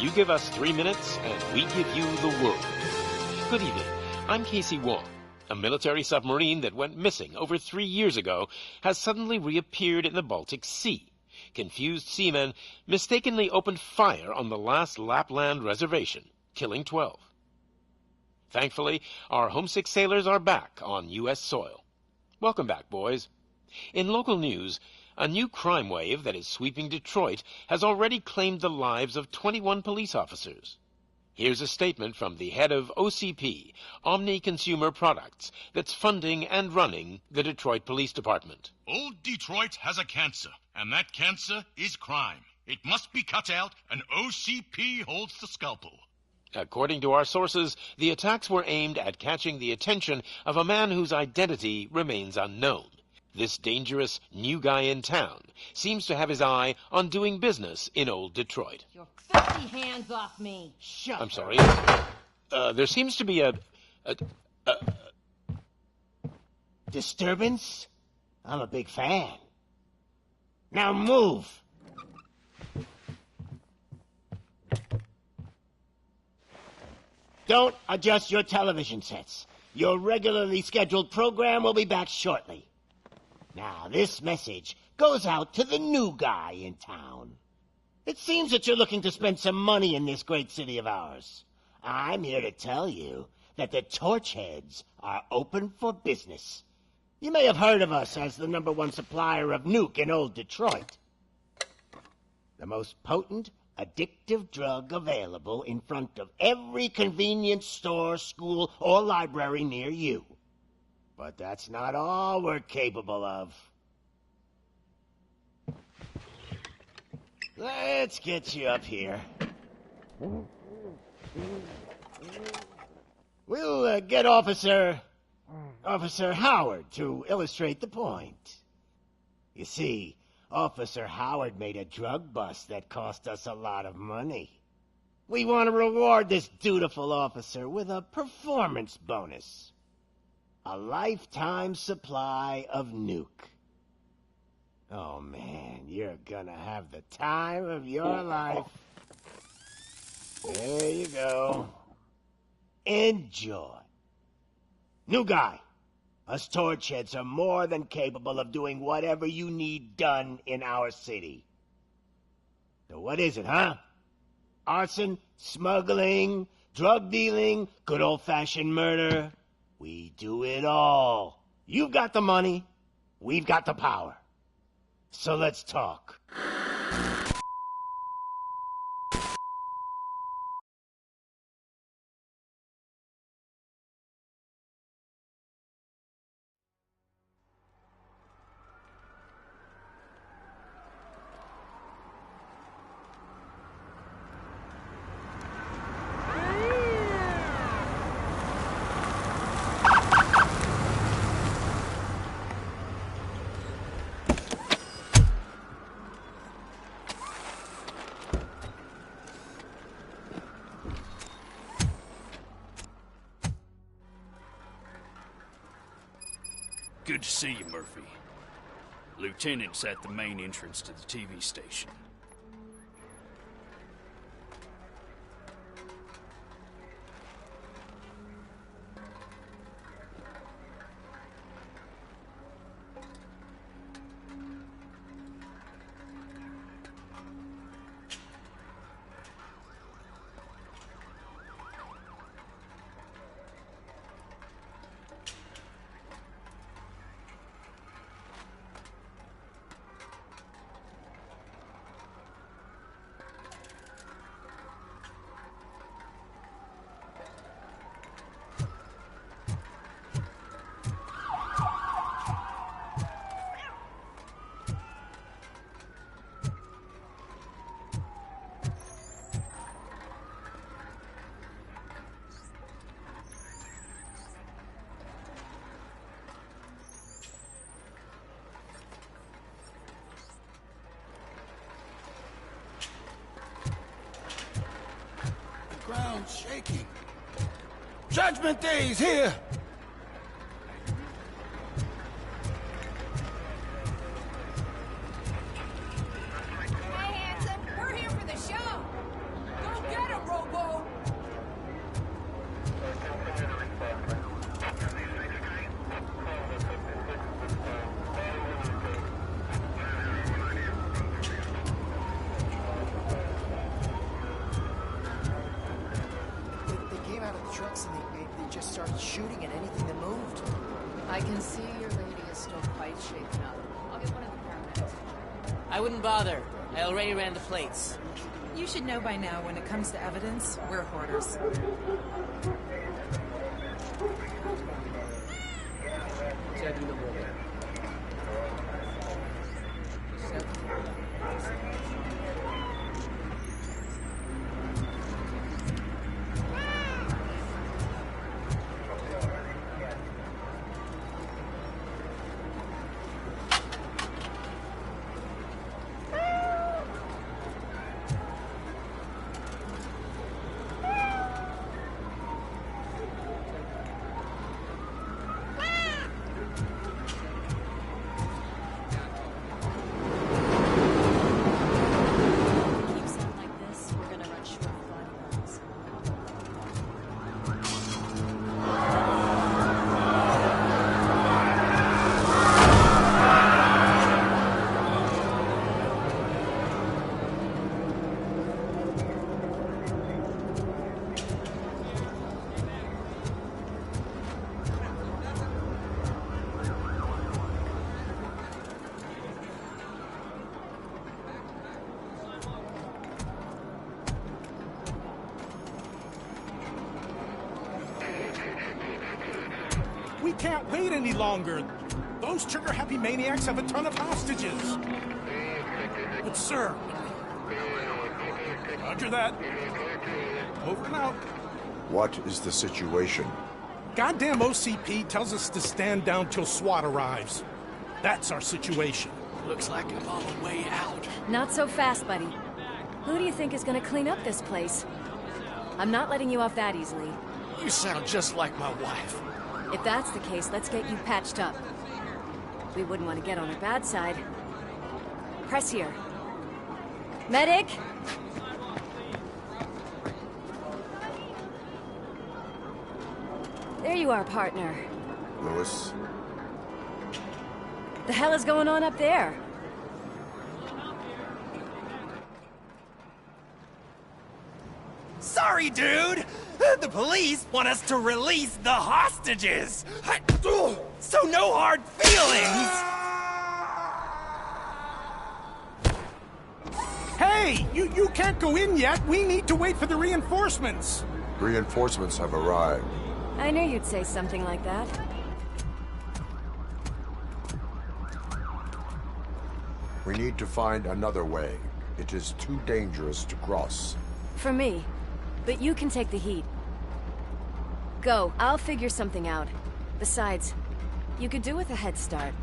You give us 3 minutes, and we give you the world. Good evening. I'm Casey Wong. A military submarine that went missing over 3 years ago has suddenly reappeared in the Baltic Sea. Confused seamen mistakenly opened fire on the last Lapland reservation, killing 12. Thankfully, our homesick sailors are back on U.S. soil. Welcome back, boys. In local news, a new crime wave that is sweeping Detroit has already claimed the lives of 21 police officers. Here's a statement from the head of OCP, Omni Consumer Products, that's funding and running the Detroit Police Department. Old Detroit has a cancer, and that cancer is crime. It must be cut out, and OCP holds the scalpel. According to our sources, the attacks were aimed at catching the attention of a man whose identity remains unknown. This dangerous new guy in town seems to have his eye on doing business in old Detroit. Your filthy hands off me! Shut I'm sorry. There seems to be a disturbance? I'm a big fan. Now move! Don't adjust your television sets. Your regularly scheduled program will be back shortly. Now, this message goes out to the new guy in town. It seems that you're looking to spend some money in this great city of ours. I'm here to tell you that the Torchheads are open for business. You may have heard of us as the #1 supplier of nuke in old Detroit. The most potent, addictive drug available in front of every convenience store, school, or library near you. But that's not all we're capable of. Let's get you up here. We'll get Officer Howard to illustrate the point. You see, Officer Howard made a drug bust that cost us a lot of money. We want to reward this dutiful officer with a performance bonus. A lifetime supply of nuke. Oh man, you're gonna have the time of your life. There you go. Enjoy. New guy. Us Torchheads are more than capable of doing whatever you need done in our city. So what is it, huh? Arson, smuggling, drug dealing, good old-fashioned murder. We do it all. You've got the money, we've got the power. So let's talk. Good to see you, Murphy. Lieutenant's at the main entrance to the TV station. Ground shaking. Judgment Day is here! Hey, handsome, we're here for the show! Go get shooting at anything that moved. I can see your lady is still quite shaken up. I'll get one of the paramedics. I wouldn't bother. I already ran the plates. You should know by now, when it comes to evidence, we're hoarders. We can't wait any longer. Those trigger-happy maniacs have a ton of hostages. But, sir... Roger that. Over and out. What is the situation? Goddamn OCP tells us to stand down till SWAT arrives. That's our situation. Looks like I'm on the way out. Not so fast, buddy. Who do you think is gonna clean up this place? I'm not letting you off that easily. You sound just like my wife. If that's the case, let's get you patched up. We wouldn't want to get on her bad side. Press here. Medic! There you are, partner. Lewis? The hell is going on up there? Sorry, dude! The police want us to release the hostages! So no hard feelings! Hey! You can't go in yet! We need to wait for the reinforcements! Reinforcements have arrived. I knew you'd say something like that. We need to find another way. It is too dangerous to cross. For me. But you can take the heat. Go, I'll figure something out. Besides, you could do with a head start.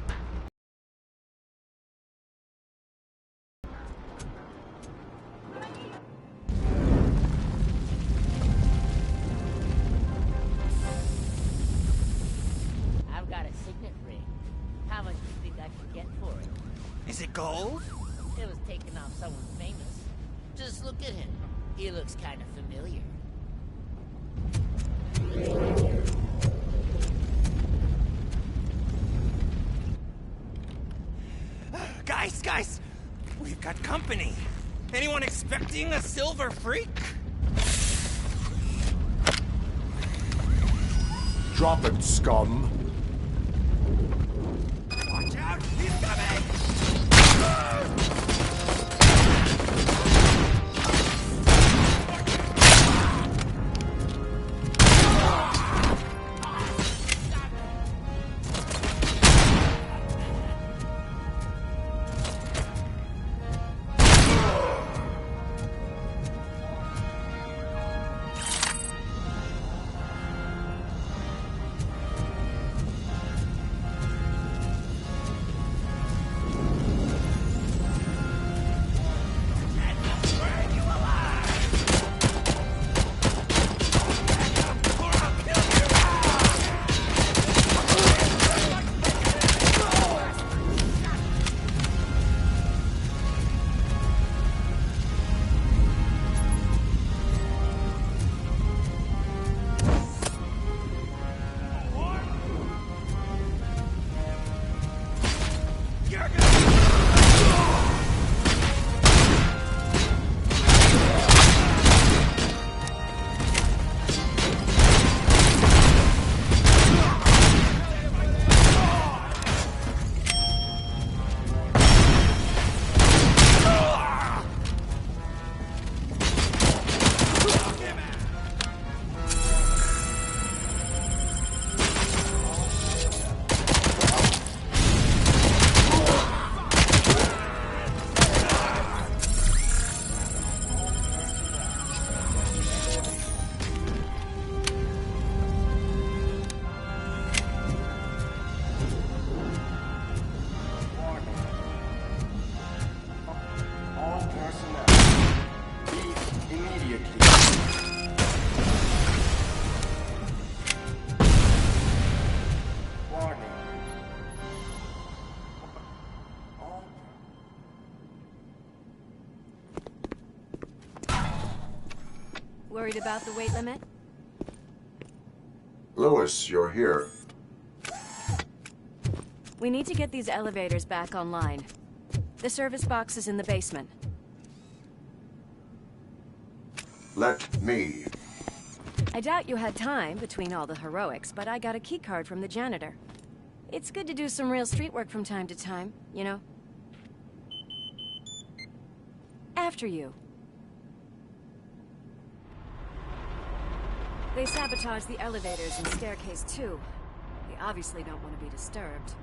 I've got a signet ring. How much do you think I can get for it? Is it gold? It was taken off someone famous. Just look at him. He looks kind of familiar. Guys! We've got company. Anyone expecting a silver freak? Drop it, scum. Watch out! He's coming! Worried about the weight limit? Lewis, you're here. We need to get these elevators back online. The service box is in the basement. Let me. I doubt you had time between all the heroics, but I got a keycard from the janitor. It's good to do some real street work from time to time, you know? After you. They sabotaged the elevators and staircase too. They obviously don't want to be disturbed.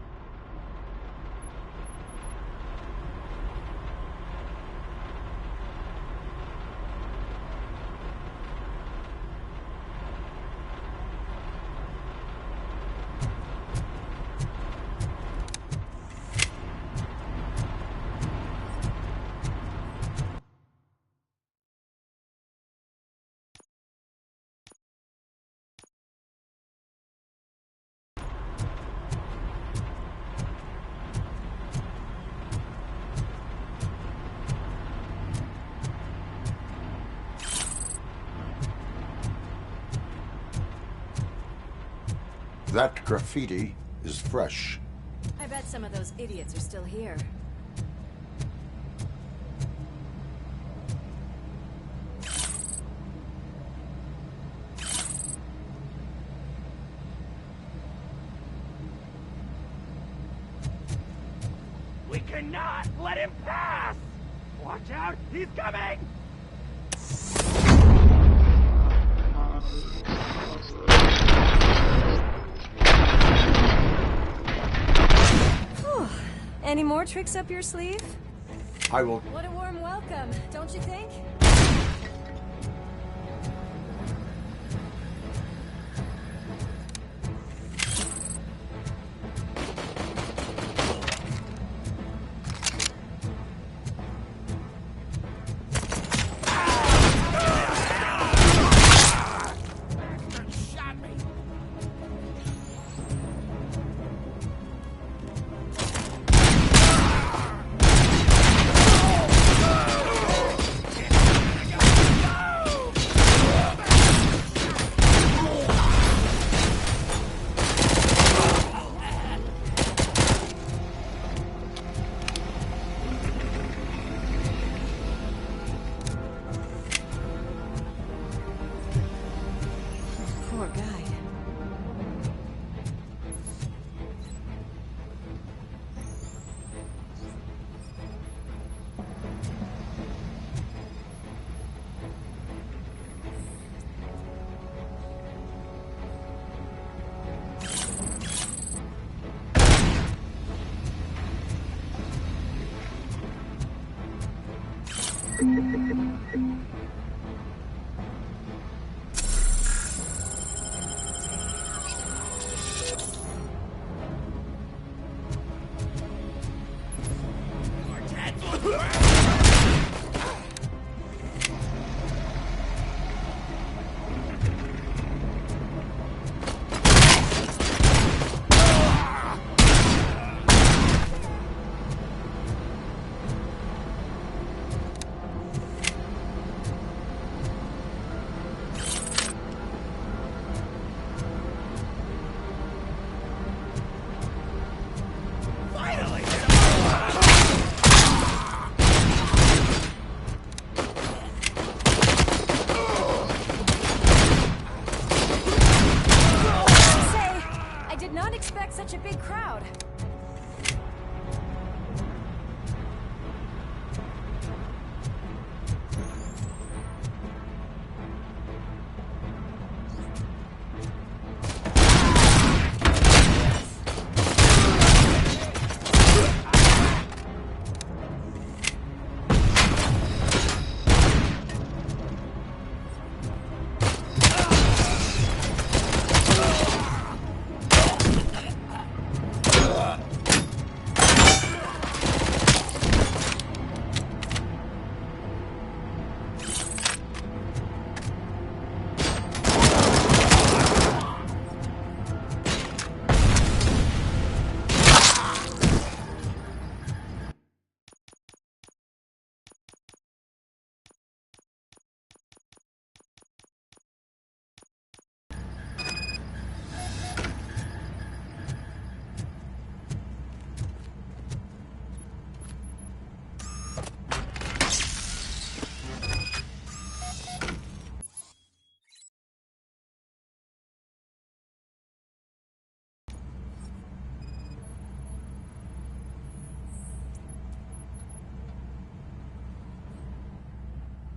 That graffiti is fresh. I bet some of those idiots are still here. We cannot let him pass! Watch out, he's coming! Any more tricks up your sleeve? I will... What a warm welcome, don't you think? Poor guy.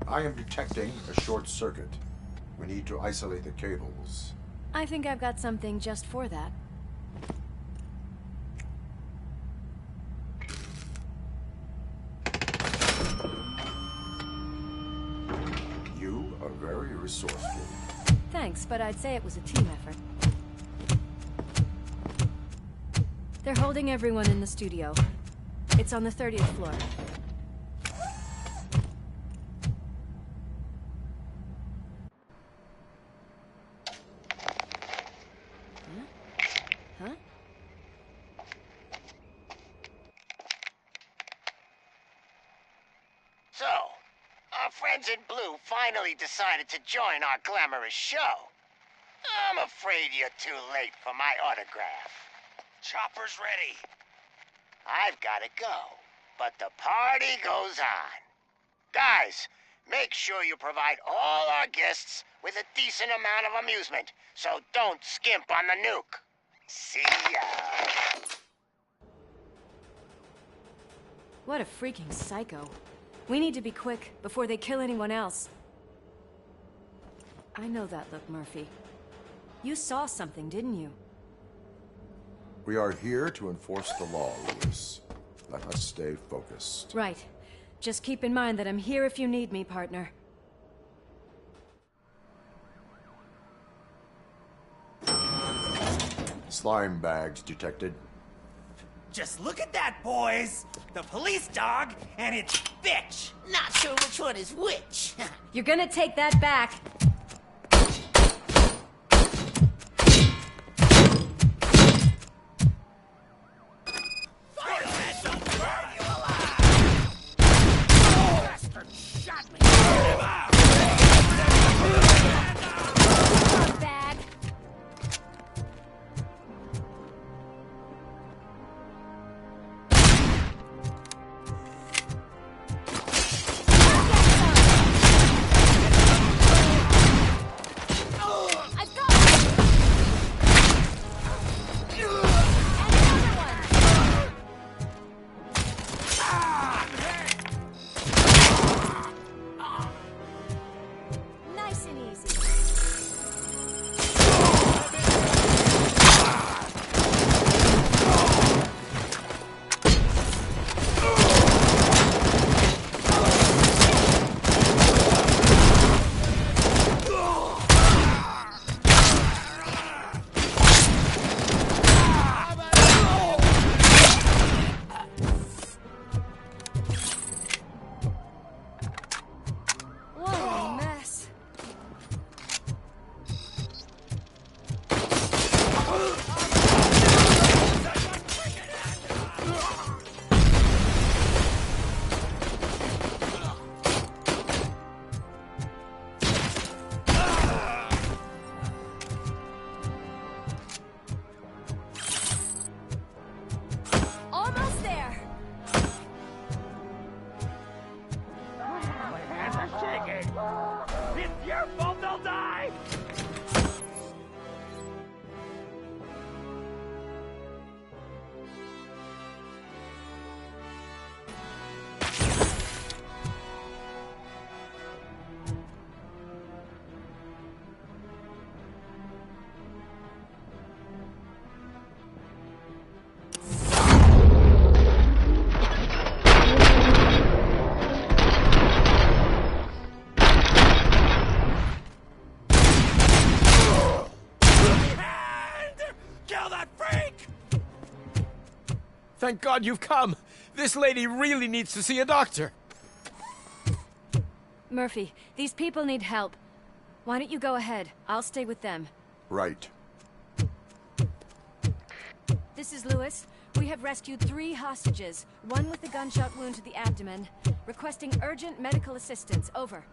I am detecting a short circuit. We need to isolate the cables. I think I've got something just for that. You are very resourceful. Thanks, but I'd say it was a team effort. They're holding everyone in the studio. It's on the 30th floor. Huh? So, our friends in blue finally decided to join our glamorous show. I'm afraid you're too late for my autograph. Chopper's ready. I've got to go, but the party goes on. Guys, make sure you provide all our guests with a decent amount of amusement, so don't skimp on the nuke. See ya. What a freaking psycho. We need to be quick before they kill anyone else. I know that look, Murphy. You saw something, didn't you? We are here to enforce the law, Lewis. Let us stay focused. Right. Just keep in mind that I'm here if you need me, partner. Slime bags detected. Just look at that, boys! The police dog and its bitch! Not sure which one is which. You're gonna take that back. Thank God you've come. This lady really needs to see a doctor. Murphy, these people need help. Why don't you go ahead? I'll stay with them. Right. This is Lewis. We have rescued 3 hostages, one with a gunshot wound to the abdomen. Requesting urgent medical assistance. Over.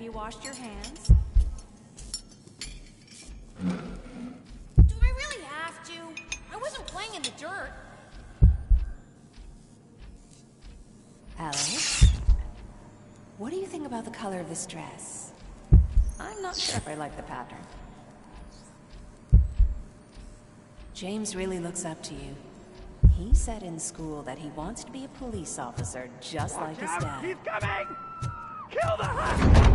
you washed your hands? Do I really have to? I wasn't playing in the dirt. Alex, what do you think about the color of this dress? I'm not sure if I like the pattern. James really looks up to you. He said in school that he wants to be a police officer just like his dad. He's coming! Kill the husk!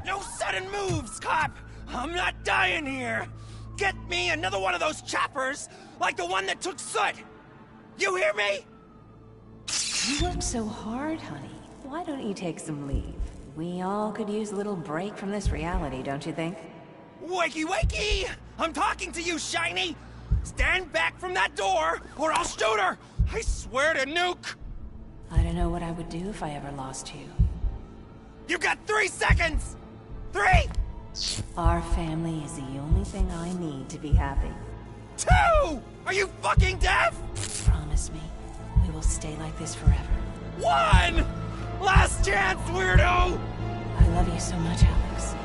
No sudden moves, cop! I'm not dying here! Get me another one of those choppers, like the one that took Soot! You hear me? You work so hard, honey. Why don't you take some leave? We all could use a little break from this reality, don't you think? Wakey, wakey! I'm talking to you, Shiny! Stand back from that door, or I'll shoot her! I swear to nuke! I don't know what I would do if I ever lost you. You got 3 seconds! 3! Our family is the only thing I need to be happy. 2! Are you fucking deaf? Promise me, we will stay like this forever. 1! Last chance, weirdo! I love you so much, Alex.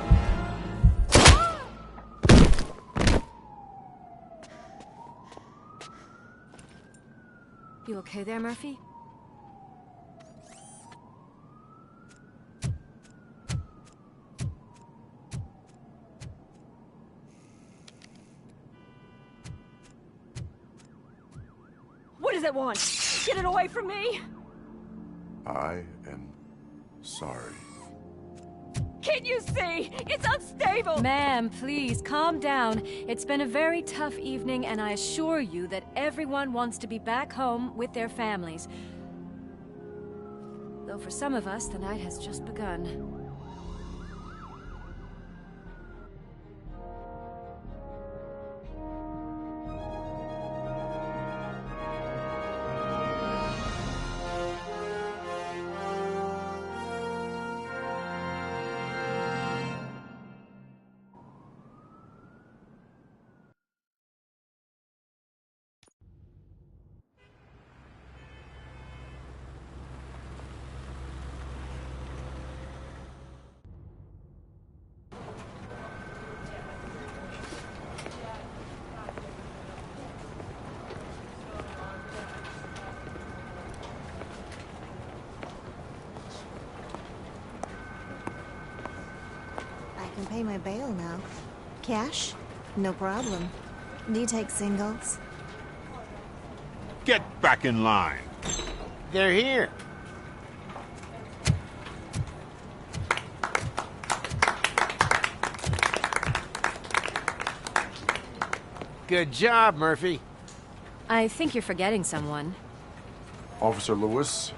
You okay there, Murphy? What does it want? Get it away from me! I am sorry. Can't you see? It's unstable! Ma'am, please, calm down. It's been a very tough evening, and I assure you that everyone wants to be back home with their families. Though for some of us, the night has just begun. I can pay my bail now. Cash? No problem. Do you take singles? Get back in line. They're here. Good job, Murphy. I think you're forgetting someone. Officer Lewis,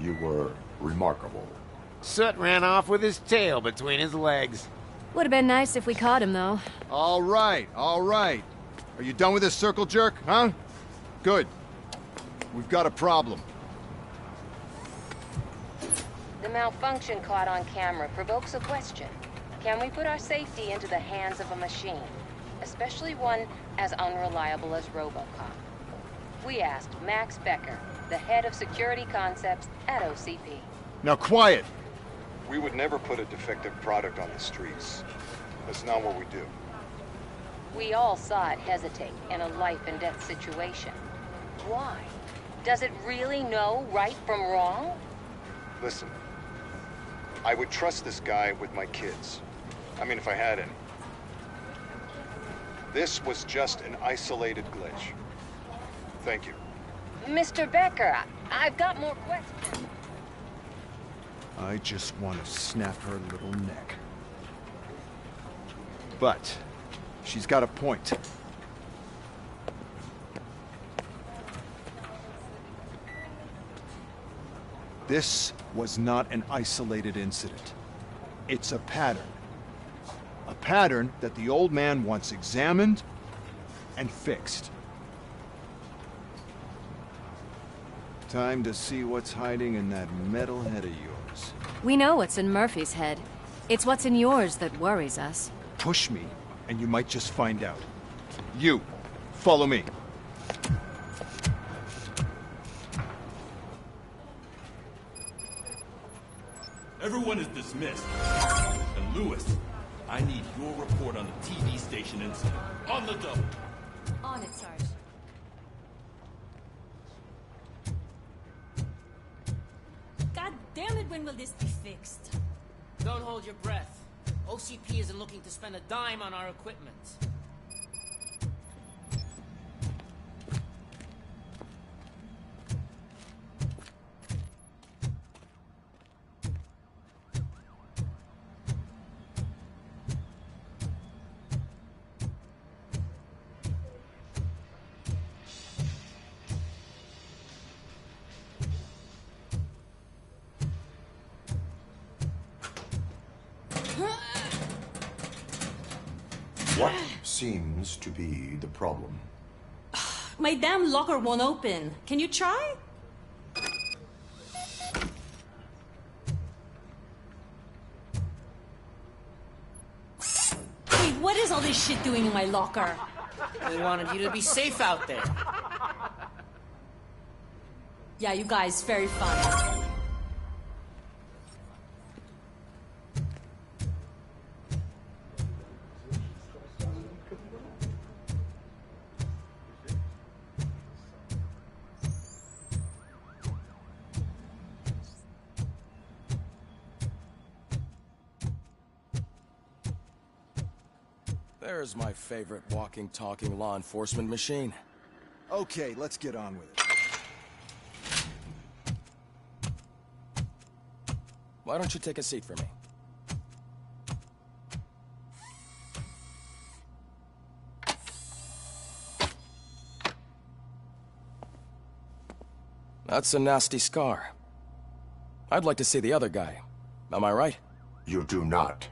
you were remarkable. Soot ran off with his tail between his legs. Would have been nice if we caught him, though. All right, all right. Are you done with this circle jerk, huh? Good. We've got a problem. The malfunction caught on camera provokes a question. Can we put our safety into the hands of a machine? Especially one as unreliable as RoboCop. We asked Max Becker, the head of security concepts at OCP. Now quiet! We would never put a defective product on the streets. That's not what we do. We all saw it hesitate in a life-and-death situation. Why? Does it really know right from wrong? Listen, I would trust this guy with my kids. I mean, if I had any. This was just an isolated glitch. Thank you. Mr. Becker, I've got more questions. I just want to snap her little neck. But She's got a point. This was not an isolated incident. It's a pattern. A pattern that the old man wants examined and fixed. Time to see what's hiding in that metal head of yours. We know what's in Murphy's head. It's what's in yours that worries us. Push me, and you might just find out. You, follow me. Everyone is dismissed. And Lewis, I need your report on the TV station incident. On the double. On it, Sarge. God damn it, when will this be fixed? Don't hold your breath. OCP isn't looking to spend a dime on our equipment. What seems to be the problem? My damn locker won't open. Can you try? Wait, what is all this shit doing in my locker? We wanted you to be safe out there. Yeah, you guys, very fun. There's my favorite walking, talking law enforcement machine. Okay, let's get on with it. Why don't you take a seat for me? That's a nasty scar. I'd like to see the other guy. Am I right? You do not.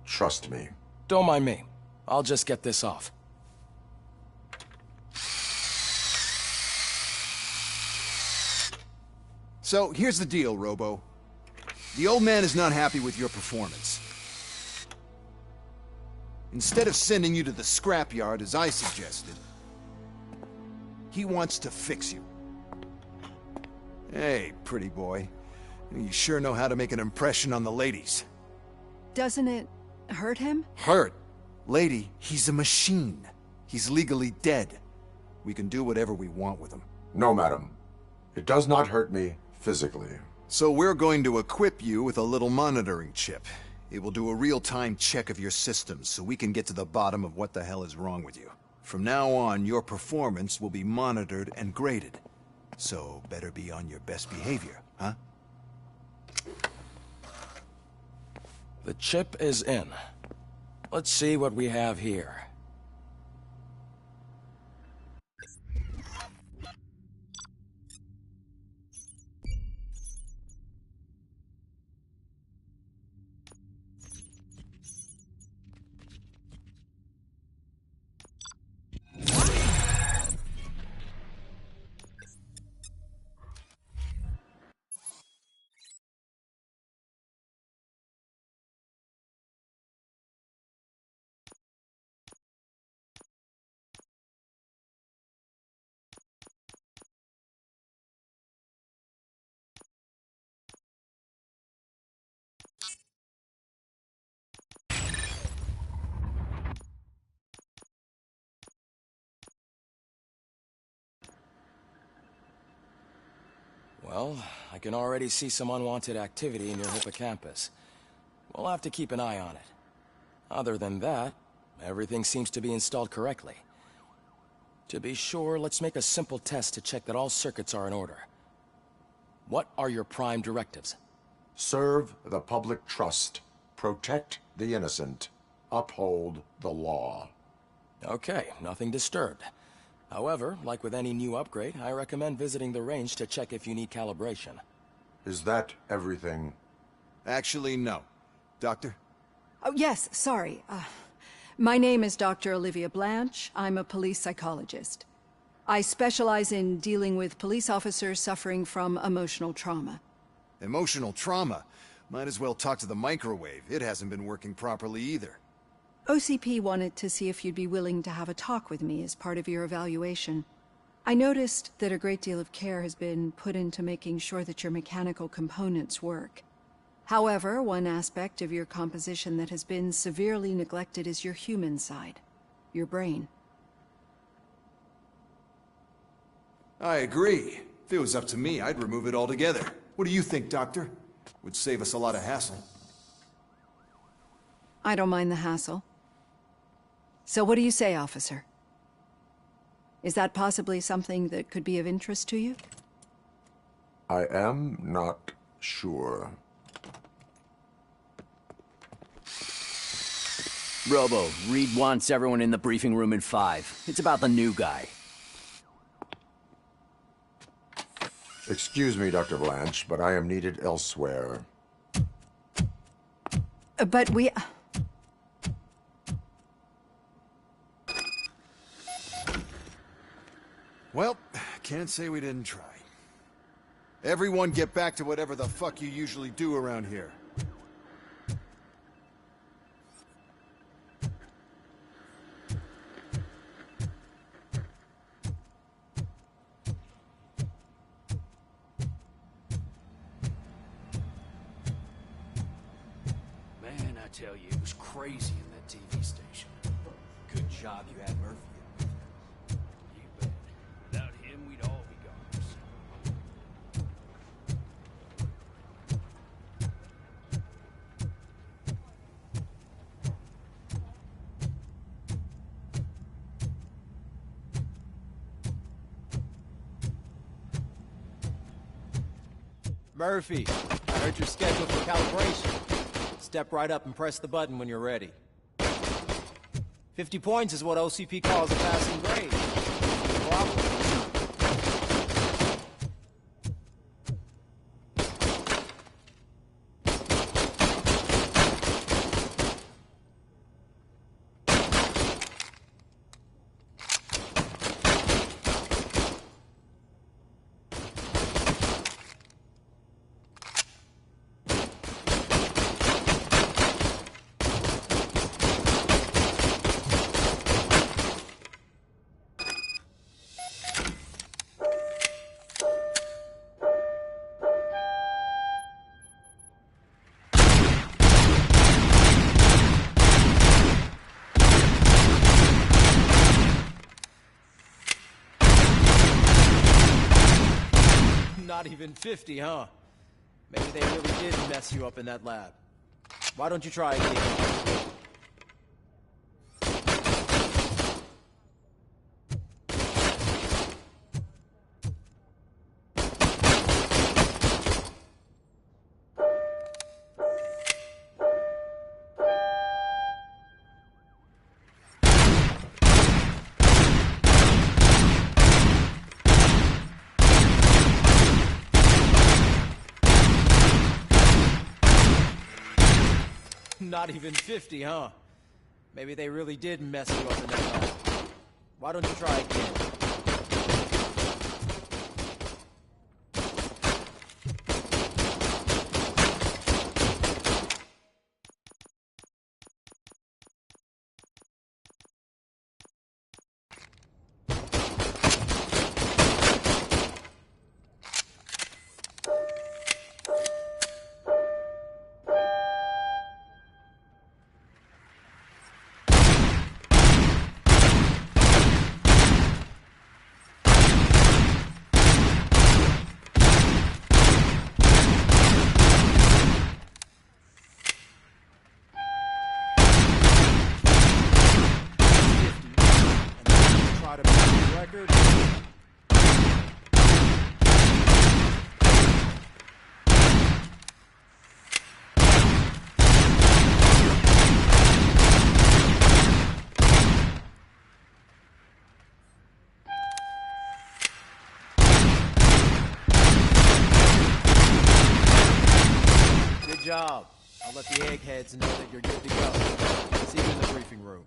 Trust me. Don't mind me. I'll just get this off. So, here's the deal, Robo. The old man is not happy with your performance. Instead of sending you to the scrapyard, as I suggested, he wants to fix you. Hey, pretty boy. You sure know how to make an impression on the ladies. Doesn't it hurt him? Hurt? Lady, he's a machine. He's legally dead. We can do whatever we want with him. No, madam. It does not hurt me physically. So we're going to equip you with a little monitoring chip. It will do a real-time check of your systems so we can get to the bottom of what the hell is wrong with you. From now on, your performance will be monitored and graded. So better be on your best behavior, huh? The chip is in. Let's see what we have here. Well, I can already see some unwanted activity in your hippocampus. We'll have to keep an eye on it. Other than that, everything seems to be installed correctly. To be sure, let's make a simple test to check that all circuits are in order. What are your prime directives? Serve the public trust. Protect the innocent. Uphold the law. Okay, nothing disturbed. However, like with any new upgrade, I recommend visiting the range to check if you need calibration. Is that everything? Actually, no. Doctor? Oh, yes, sorry. My name is Dr. Olivia Blanche. I'm a police psychologist. I specialize in dealing with police officers suffering from emotional trauma. Emotional trauma? Might as well talk to the microwave. It hasn't been working properly either. OCP wanted to see if you'd be willing to have a talk with me as part of your evaluation. I noticed that a great deal of care has been put into making sure that your mechanical components work. However, one aspect of your composition that has been severely neglected is your human side, your brain. I agree. If it was up to me, I'd remove it altogether. What do you think, Doctor? Would save us a lot of hassle. I don't mind the hassle. So what do you say, officer? Is that possibly something that could be of interest to you? I am not sure. Robo, Reed wants everyone in the briefing room in 5. It's about the new guy. Excuse me, Dr. Blanche, but I am needed elsewhere. But we... Well, can't say we didn't try. Everyone get back to whatever the fuck you usually do around here. Man, I tell you, it was crazy in that TV station. Good job you had Murphy. You bet. Without him, we'd all be goners. Murphy, I heard you're scheduled for calibration. Step right up and press the button when you're ready. 50 points is what OCP calls a passing grade. No problem. Not even 50, huh? Maybe they really did mess you up in that lab. Why don't you try again? Not even 50, huh? Maybe they really did mess you up in that lab. Why don't you try again? I'll let the eggheads know that you're good to go. See you in the briefing room.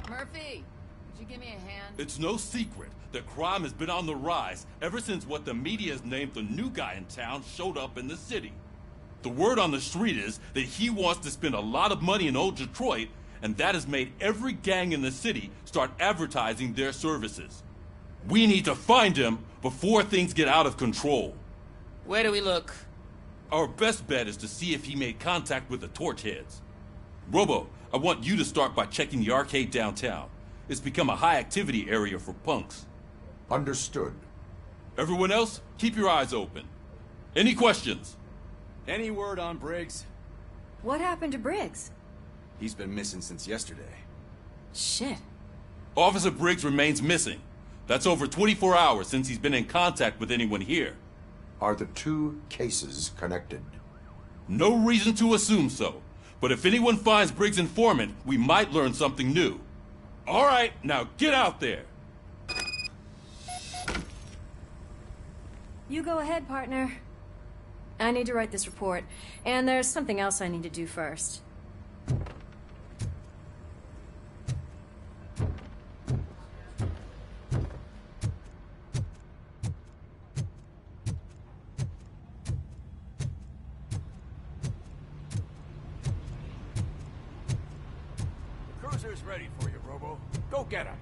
Murphy, could you give me a hand? It's no secret that crime has been on the rise ever since what the media has named the new guy in town showed up in the city. The word on the street is that he wants to spend a lot of money in old Detroit, and that has made every gang in the city start advertising their services. We need to find him before things get out of control. Where do we look? Our best bet is to see if he made contact with the Torchheads. Robo, I want you to start by checking the arcade downtown. It's become a high-activity area for punks. Understood. Everyone else, keep your eyes open. Any questions? Any word on Briggs? What happened to Briggs? He's been missing since yesterday. Shit. Officer Briggs remains missing. That's over 24 hours since he's been in contact with anyone here. Are the two cases connected? No reason to assume so. But if anyone finds Briggs' informant, we might learn something new. All right, now get out there. You go ahead, partner. I need to write this report, and there's something else I need to do first. Cruiser's ready for you, Robo. Go get him.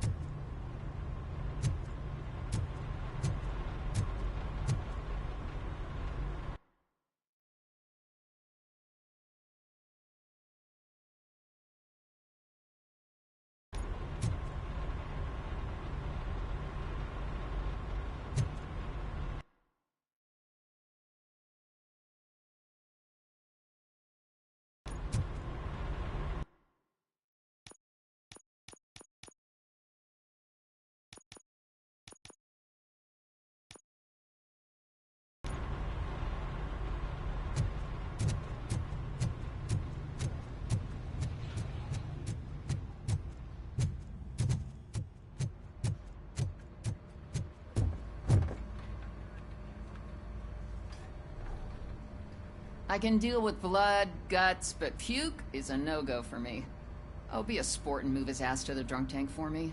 I can deal with blood, guts, but puke is a no-go for me. Oh, be a sport and move his ass to the drunk tank for me.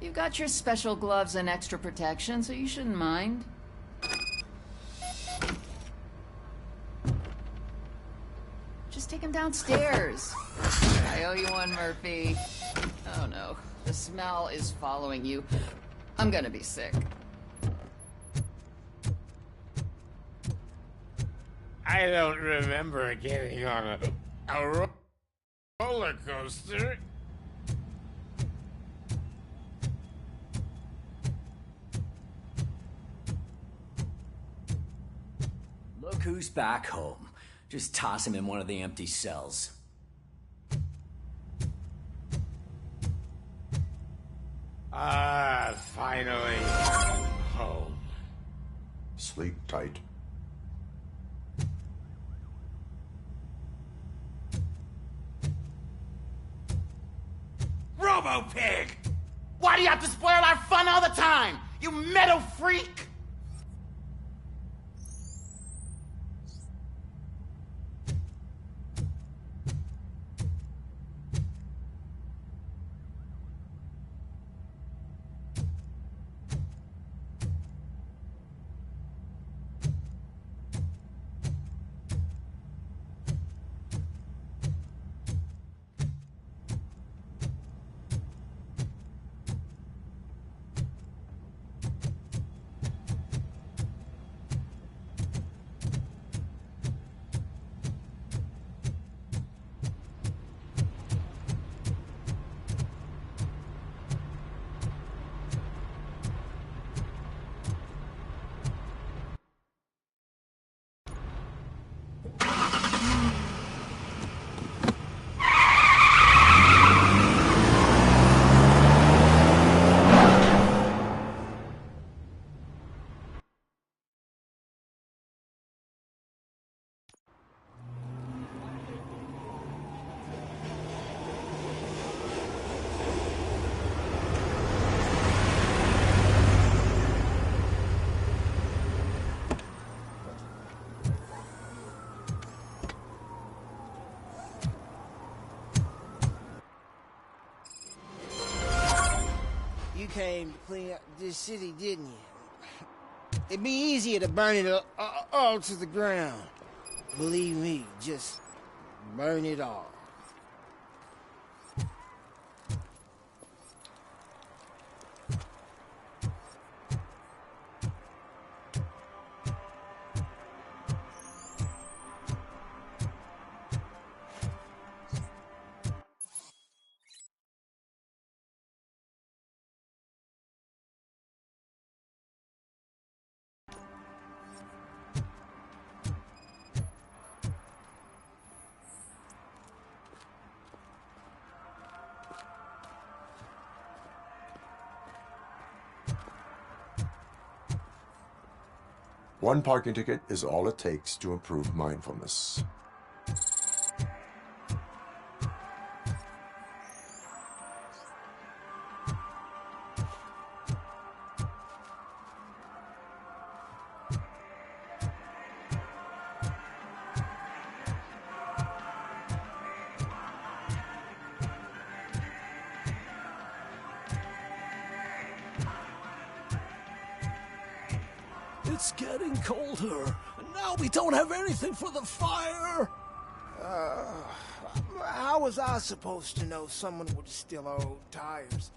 You've got your special gloves and extra protection, so you shouldn't mind. Just take him downstairs. I owe you one, Murphy. Oh no, the smell is following you. I'm gonna be sick. I don't remember getting on a roller coaster. Look who's back home. Just toss him in one of the empty cells. Ah, finally. Home. Sleep tight. Robo Pig! Why do you have to spoil our fun all the time? You metal freak! You came to clean up this city, didn't you? It'd be easier to burn it all to the ground. Believe me, just burn it all. One parking ticket is all it takes to improve mindfulness. It's getting colder, and now we don't have anything for the fire. How was I supposed to know someone would steal our old tires?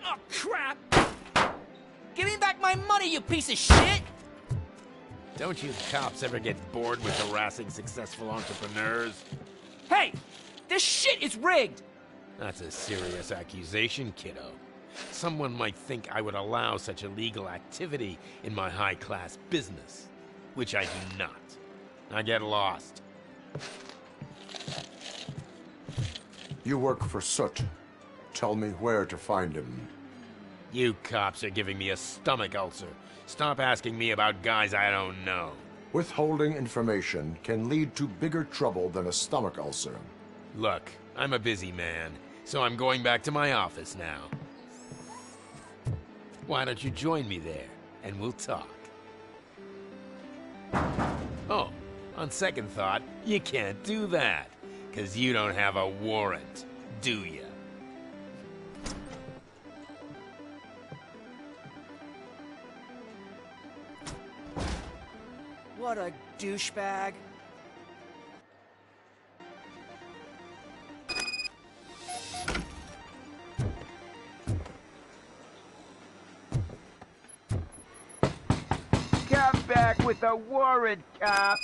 Oh, crap! Give me back my money, you piece of shit! Don't you cops ever get bored with harassing successful entrepreneurs? Hey! This shit is rigged! That's a serious accusation, kiddo. Someone might think I would allow such illegal activity in my high-class business, which I do not. I get lost. You work for Soot. Tell me where to find him. You cops are giving me a stomach ulcer. Stop asking me about guys I don't know. Withholding information can lead to bigger trouble than a stomach ulcer. Look, I'm a busy man, so I'm going back to my office now. Why don't you join me there, and we'll talk. Oh, on second thought, you can't do that, 'cause you don't have a warrant, do ya? What a douchebag. with a warrant, cop.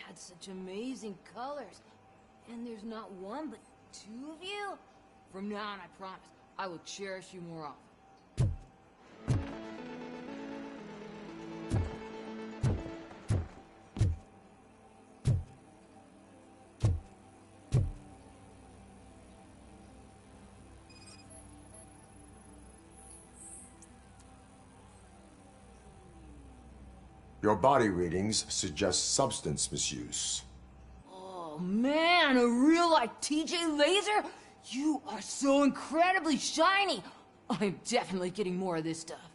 Had such amazing colors. And there's not one, but two of you? From now on, I promise, I will cherish you more often. Your body readings suggest substance misuse. Oh man, a real like TJ Laser? You are so incredibly shiny! I'm definitely getting more of this stuff.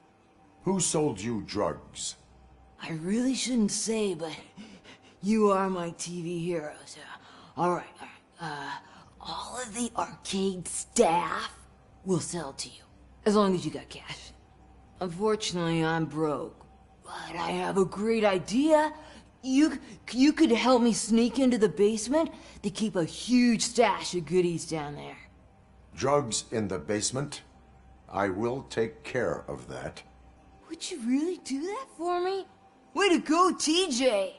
Who sold you drugs? I really shouldn't say, but you are my TV heroes. Alright. All of the arcade staff will sell to you, as long as you got cash. Unfortunately, I'm broke. But I have a great idea. You could help me sneak into the basement to keep a huge stash of goodies down there. Drugs in the basement? I will take care of that. Would you really do that for me? Way to go, TJ!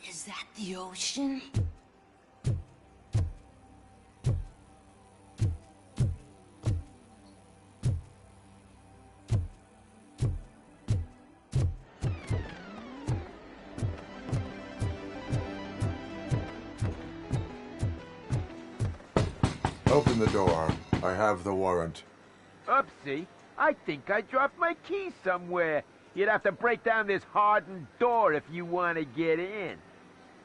Is that the ocean? Open the door. I have the warrant. Oopsie. I think I dropped my key somewhere. You'd have to break down this hardened door if you want to get in.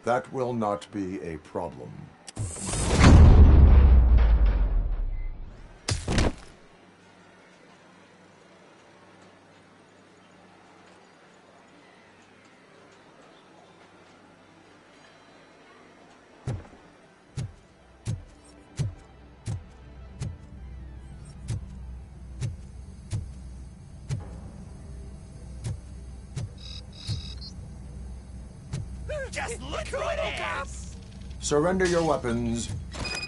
That will not be a problem. Just look who it is! Surrender your weapons.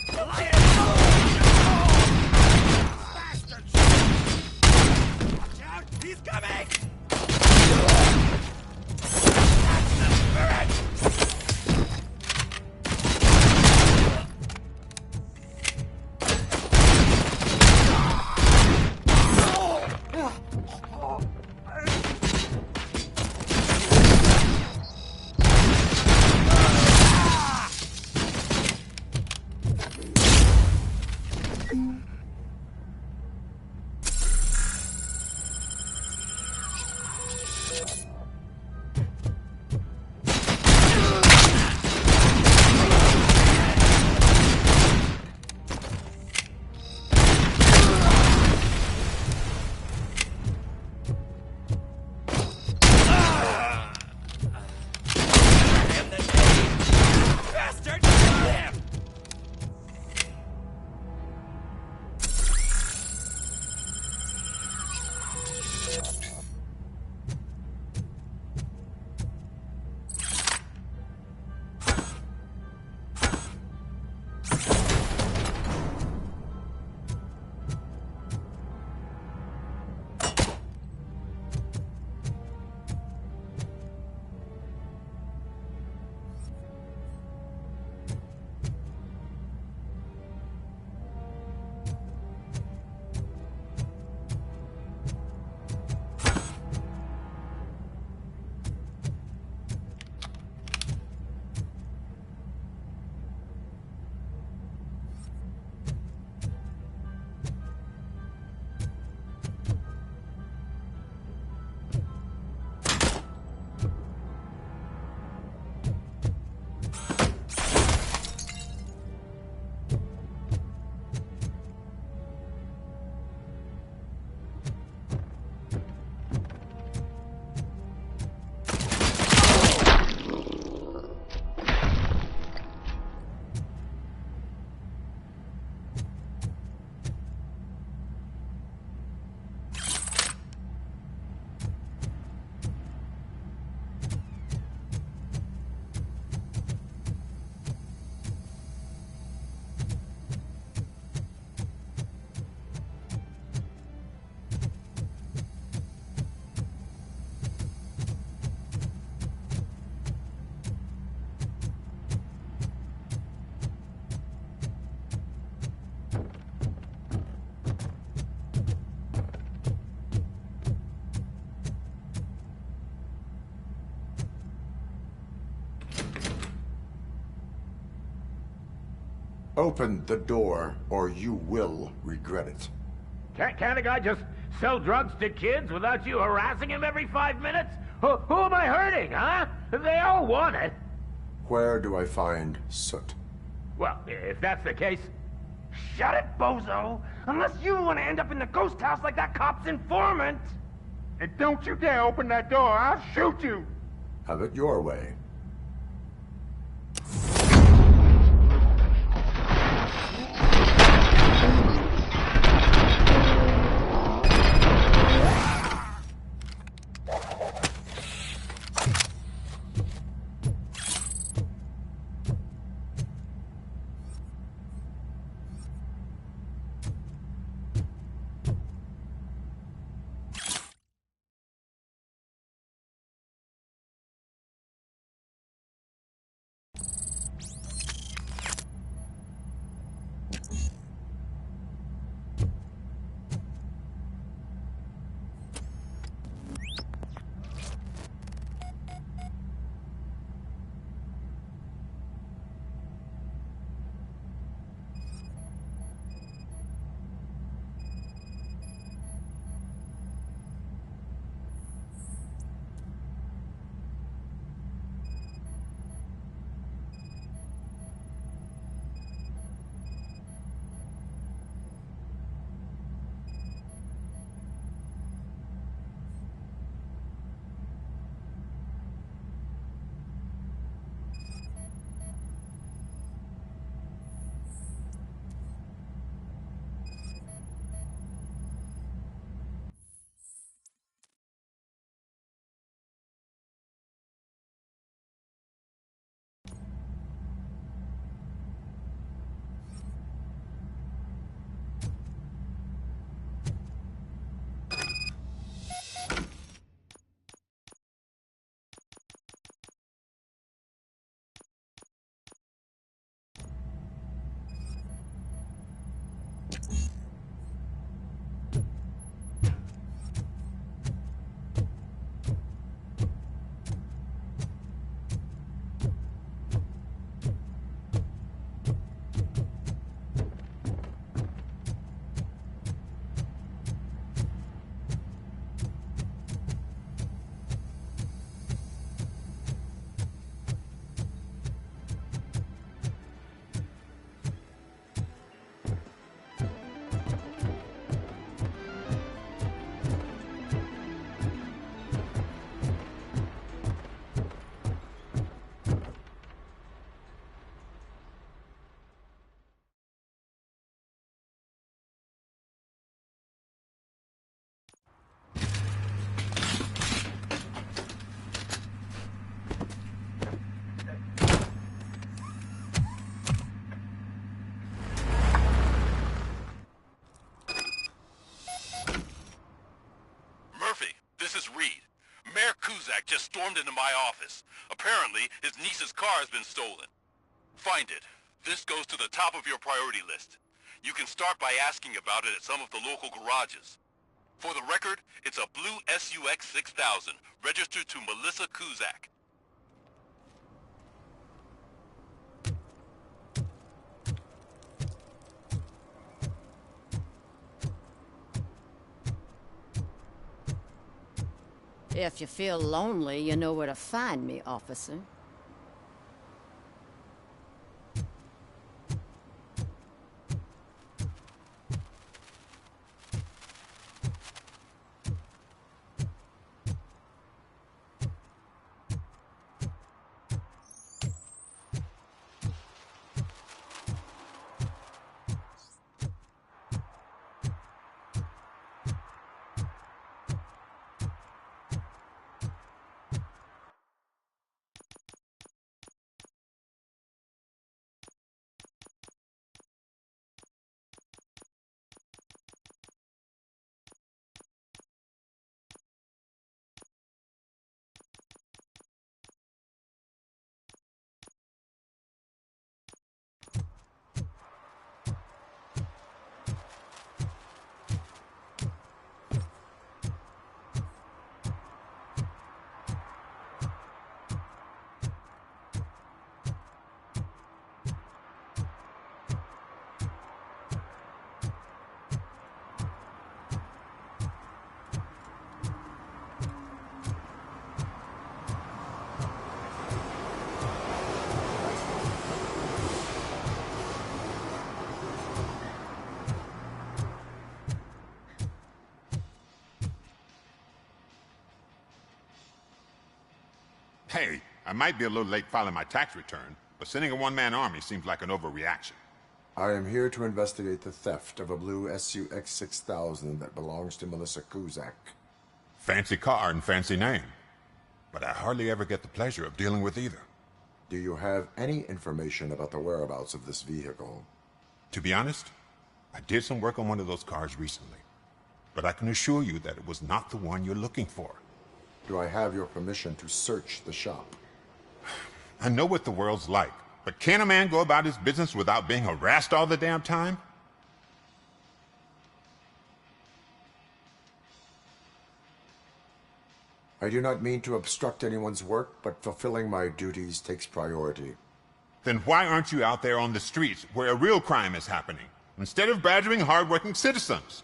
Bastard! Watch out! He's coming! That's the spirit! Open the door, or you will regret it. Can't a guy just sell drugs to kids without you harassing him every 5 minutes? Who am I hurting, huh? They all want it. Where do I find Soot? Well, if that's the case, shut it, bozo! Unless you want to end up in the ghost house like that cop's informant! And don't you dare open that door, I'll shoot you! Have it your way. Just stormed into my office. Apparently, his niece's car has been stolen. Find it. This goes to the top of your priority list. You can start by asking about it at some of the local garages. For the record, it's a blue SUX 6000, registered to Melissa Kuzak. If you feel lonely, you know where to find me, officer. Hey, I might be a little late filing my tax return, but sending a one-man army seems like an overreaction. I am here to investigate the theft of a blue SUX 6000 that belongs to Melissa Kuzak. Fancy car and fancy name. But I hardly ever get the pleasure of dealing with either. Do you have any information about the whereabouts of this vehicle? To be honest, I did some work on one of those cars recently. But I can assure you that it was not the one you're looking for. Do I have your permission to search the shop? I know what the world's like, but can a man go about his business without being harassed all the damn time? I do not mean to obstruct anyone's work, but fulfilling my duties takes priority. Then why aren't you out there on the streets where a real crime is happening, instead of badgering hard-working citizens?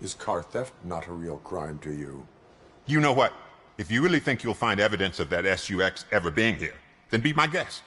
Is car theft not a real crime to you? You know what? If you really think you'll find evidence of that SUX ever being here, then be my guest.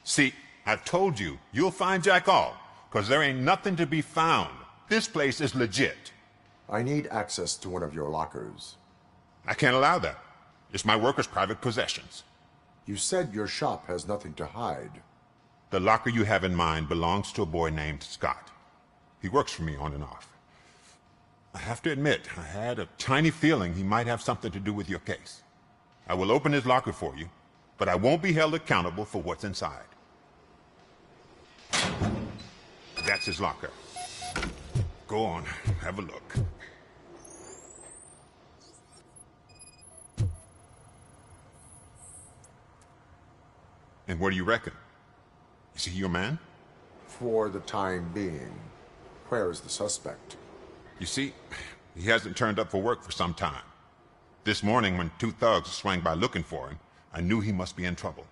See, I've told you, you'll find Jack all, because there ain't nothing to be found. This place is legit. I need access to one of your lockers. I can't allow that. It's my workers' private possessions. You said your shop has nothing to hide. The locker you have in mind belongs to a boy named Scott. He works for me on and off. I have to admit, I had a tiny feeling he might have something to do with your case. I will open his locker for you, but I won't be held accountable for what's inside. That's his locker. Go on, have a look. And what do you reckon? Is he your man? For the time being. Where is the suspect? You see, he hasn't turned up for work for some time. This morning, when two thugs swang by looking for him, I knew he must be in trouble.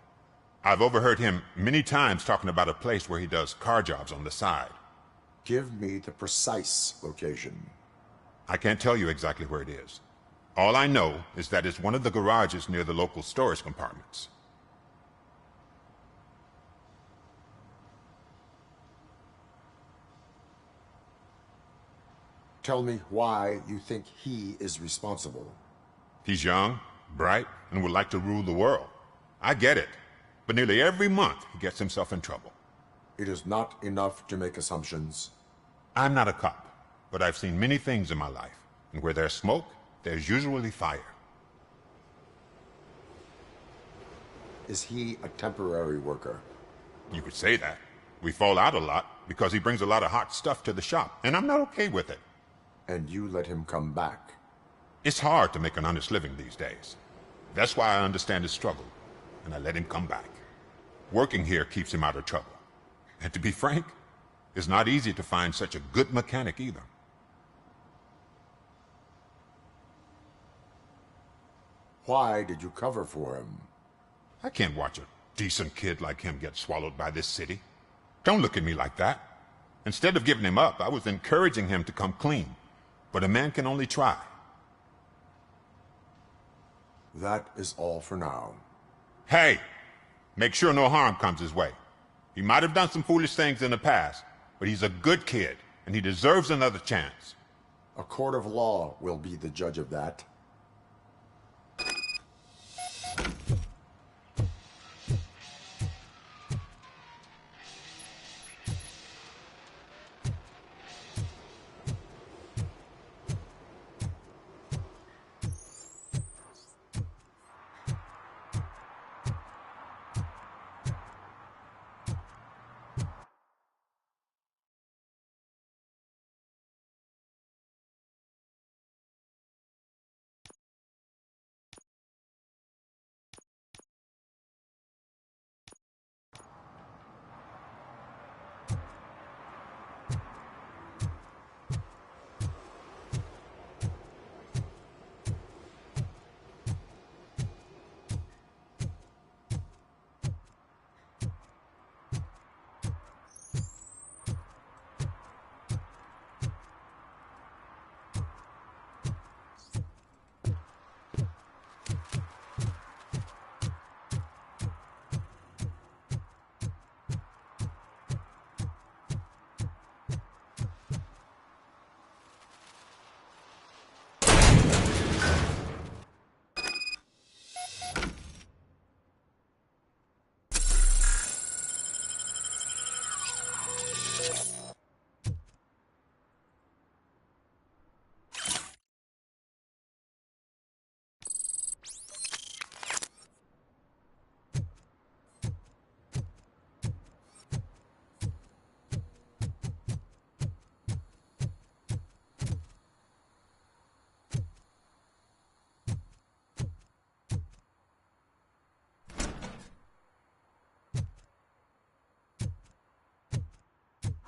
I've overheard him many times talking about a place where he does car jobs on the side. Give me the precise location. I can't tell you exactly where it is. All I know is that it's one of the garages near the local storage compartments. Tell me why you think he is responsible. He's young, bright, and would like to rule the world. I get it. But nearly every month, he gets himself in trouble. It is not enough to make assumptions. I'm not a cop, but I've seen many things in my life. And where there's smoke, there's usually fire. Is he a temporary worker? You could say that. We fall out a lot because he brings a lot of hot stuff to the shop, and I'm not okay with it. And you let him come back? It's hard to make an honest living these days. That's why I understand his struggle, and I let him come back. Working here keeps him out of trouble. And to be frank, it's not easy to find such a good mechanic either. Why did you cover for him? I can't watch a decent kid like him get swallowed by this city. Don't look at me like that. Instead of giving him up, I was encouraging him to come clean. But a man can only try. That is all for now. Hey! Make sure no harm comes his way. He might have done some foolish things in the past, but he's a good kid, and he deserves another chance. A court of law will be the judge of that.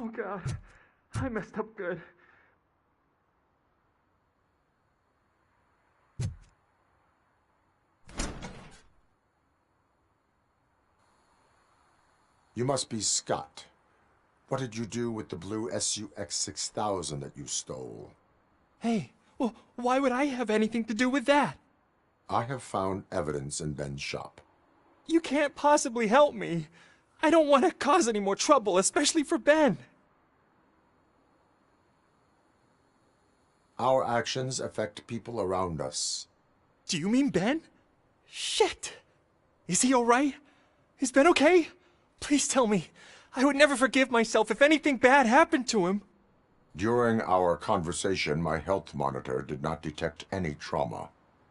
Oh God, I messed up good. You must be Scott. What did you do with the blue SUX 6000 that you stole? Hey, well, why would I have anything to do with that? I have found evidence in Ben's shop. You can't possibly help me. I don't want to cause any more trouble, especially for Ben. Our actions affect people around us. Do you mean Ben? Shit! Is he alright? Is Ben okay? Please tell me. I would never forgive myself if anything bad happened to him. During our conversation, my health monitor did not detect any trauma,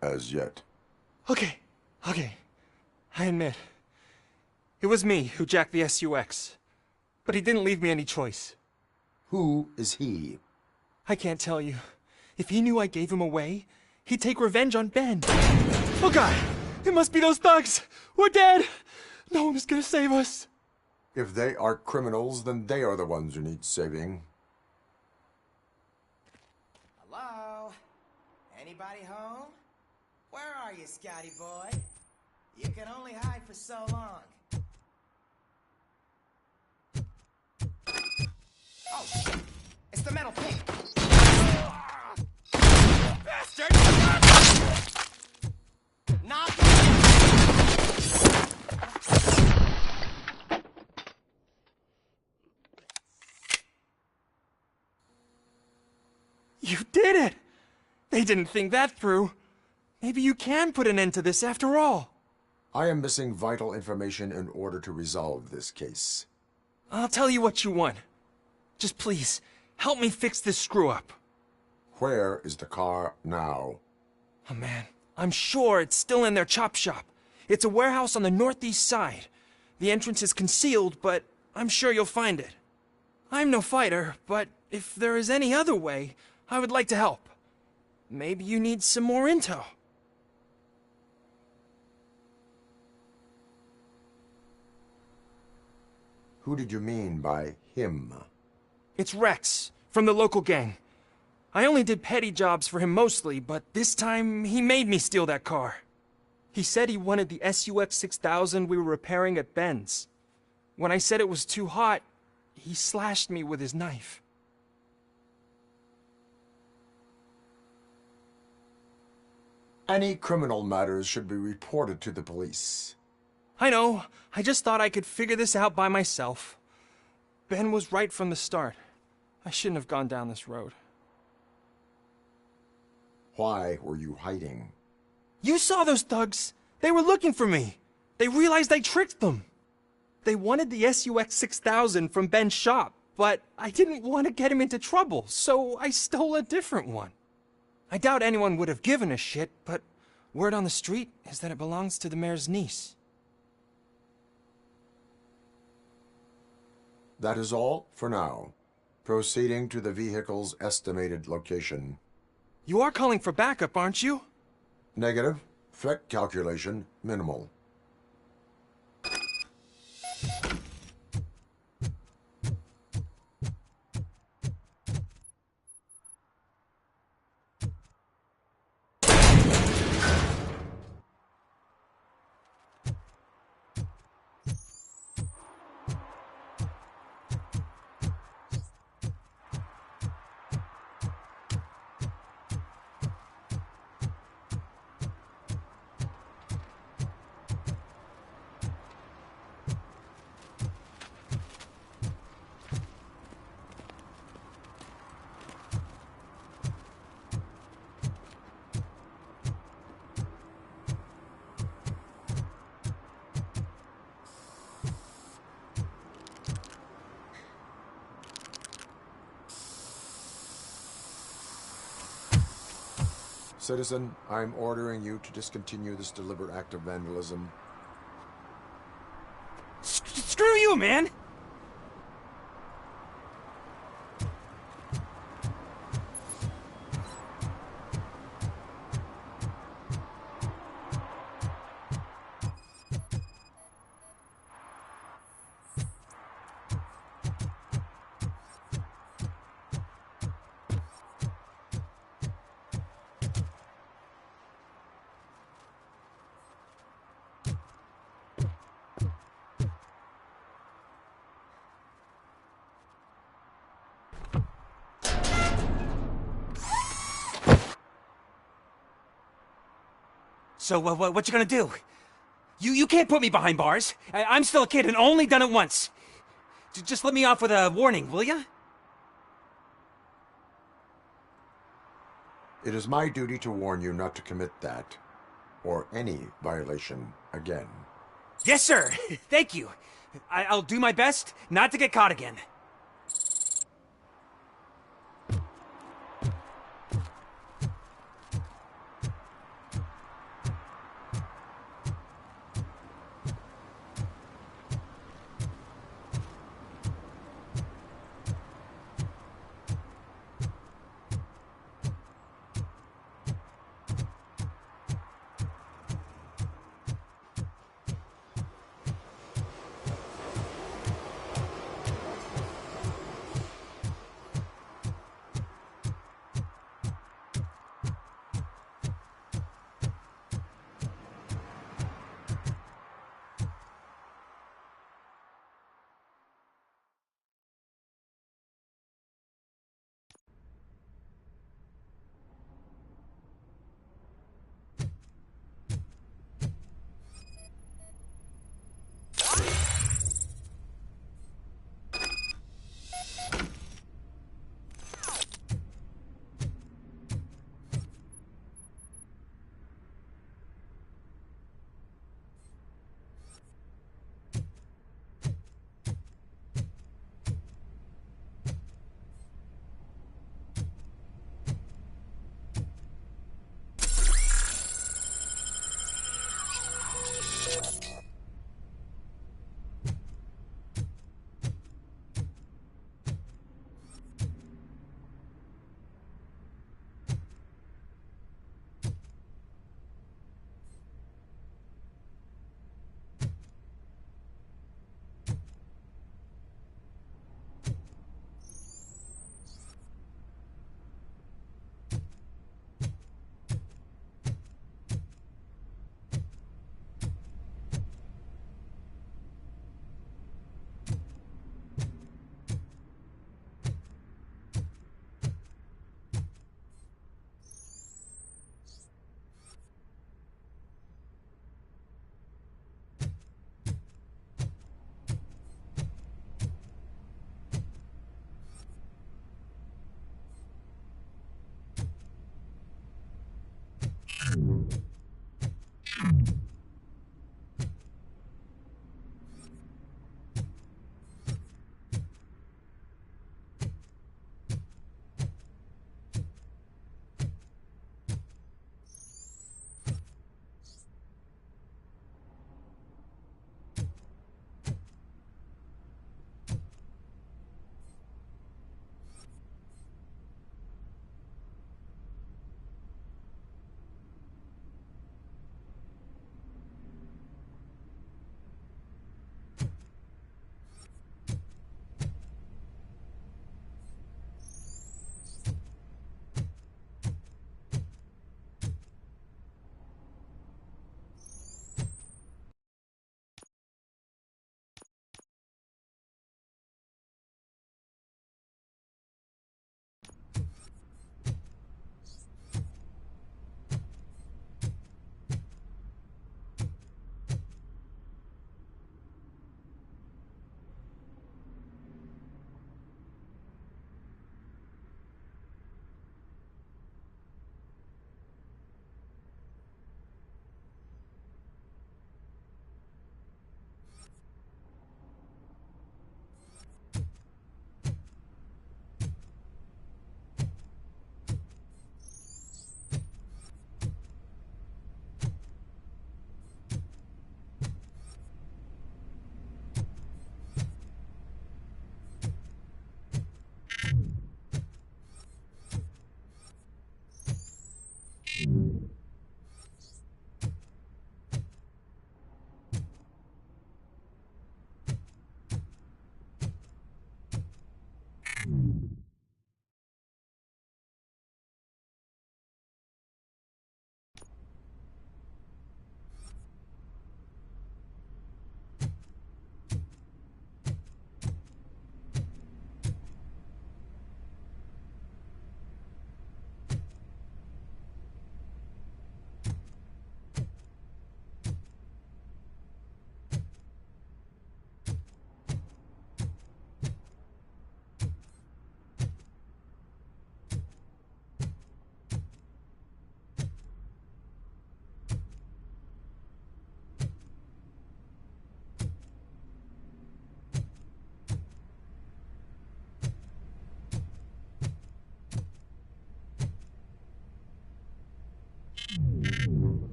as yet. Okay. I admit. It was me who jacked the SUX. But he didn't leave me any choice. Who is he? I can't tell you. If he knew I gave him away, he'd take revenge on Ben. Oh God! It must be those thugs! We're dead! No one is gonna save us. If they are criminals, then they are the ones who need saving. Hello? Anybody home? Where are you, Scotty boy? You can only hide for so long. Oh, shit! It's the metal pig! Bastard! Knock it! You did it! They didn't think that through. Maybe you can put an end to this after all. I am missing vital information in order to resolve this case. I'll tell you what you want. Just please, help me fix this screw-up. Where is the car now? Oh man, I'm sure it's still in their chop shop. It's a warehouse on the northeast side. The entrance is concealed, but I'm sure you'll find it. I'm no fighter, but if there is any other way, I would like to help. Maybe you need some more intel. Who did you mean by him? It's Rex, from the local gang. I only did petty jobs for him mostly, but this time he made me steal that car. He said he wanted the SUX 6000 we were repairing at Ben's. When I said it was too hot, he slashed me with his knife. Any criminal matters should be reported to the police. I know. I just thought I could figure this out by myself. Ben was right from the start. I shouldn't have gone down this road. Why were you hiding? You saw those thugs! They were looking for me! They realized I tricked them! They wanted the SUX 6000 from Ben's shop, but I didn't want to get him into trouble, so I stole a different one. I doubt anyone would have given a shit, but word on the street is that it belongs to the mayor's niece. That is all for now. Proceeding to the vehicle's estimated location. You are calling for backup, aren't you? Negative. Threat calculation minimal. Citizen, I'm ordering you to discontinue this deliberate act of vandalism. Screw you, man! So, what you gonna do? You can't put me behind bars. I'm still a kid and only done it once. Just let me off with a warning, will ya? It is my duty to warn you not to commit that, or any violation, again. Yes, sir. Thank you. I'll do my best not to get caught again.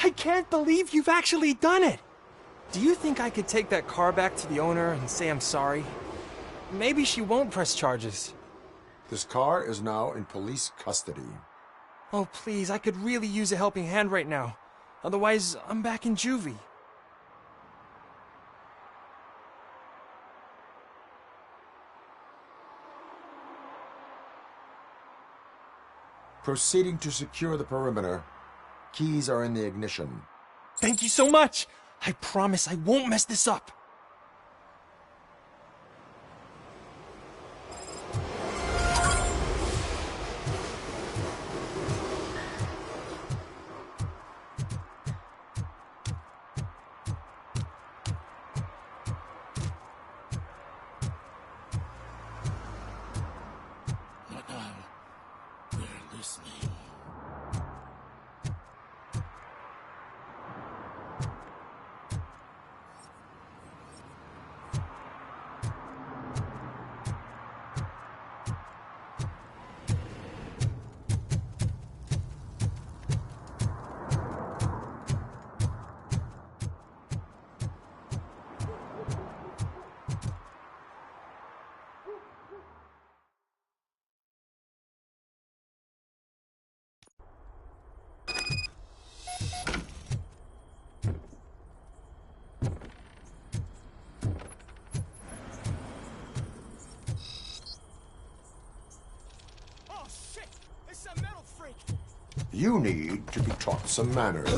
I can't believe you've actually done it! Do you think I could take that car back to the owner and say I'm sorry? Maybe she won't press charges. This car is now in police custody. Oh, please, I could really use a helping hand right now. Otherwise, I'm back in juvie. Proceeding to secure the perimeter. Keys are in the ignition. Thank you so much! I promise I won't mess this up. You need to be taught some manners.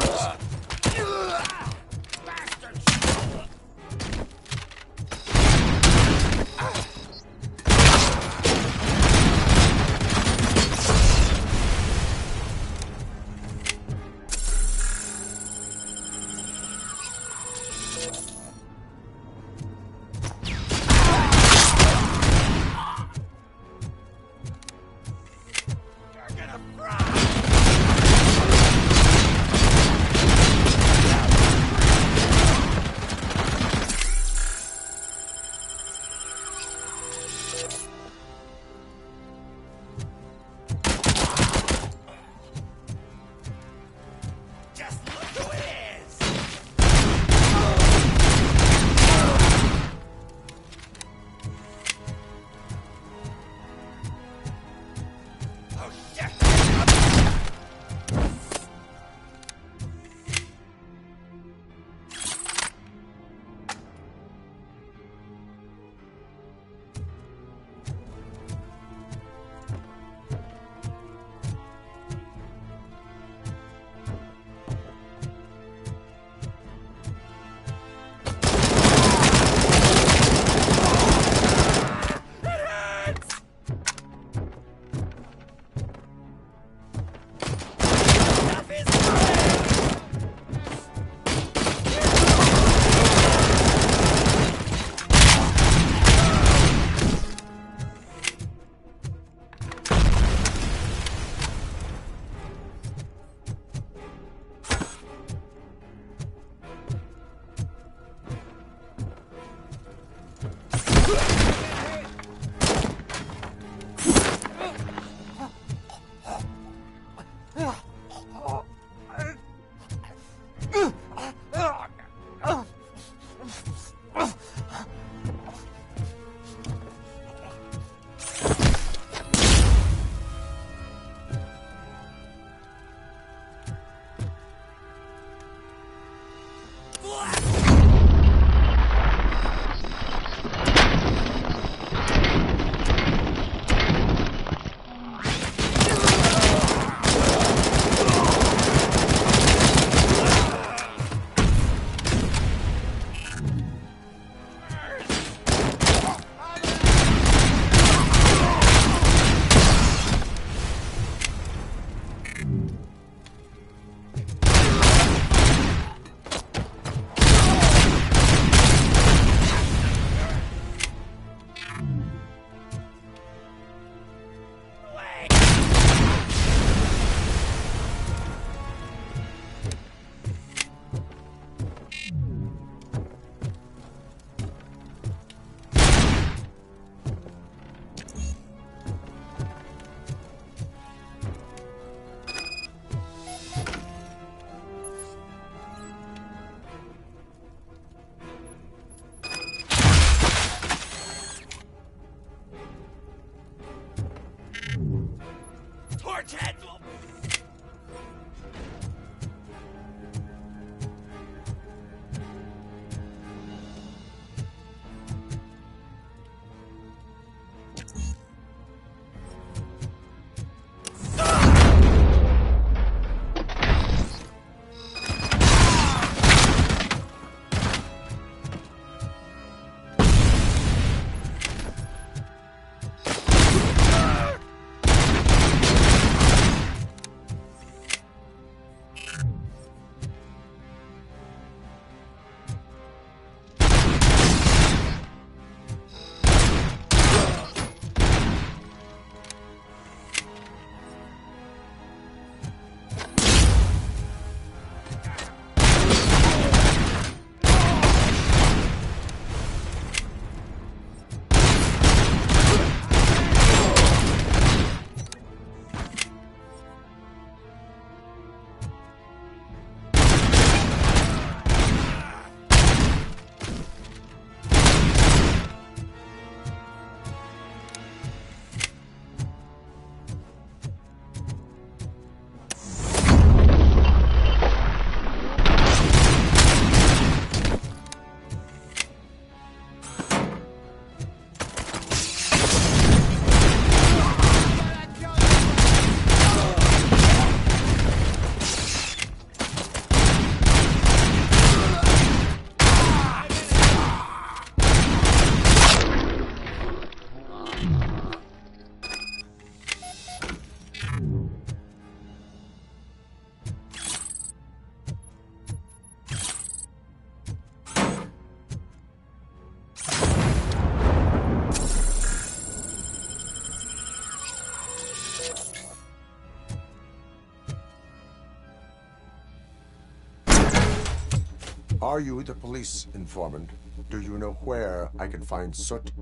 Are you the police informant? Do you know where I can find Soot?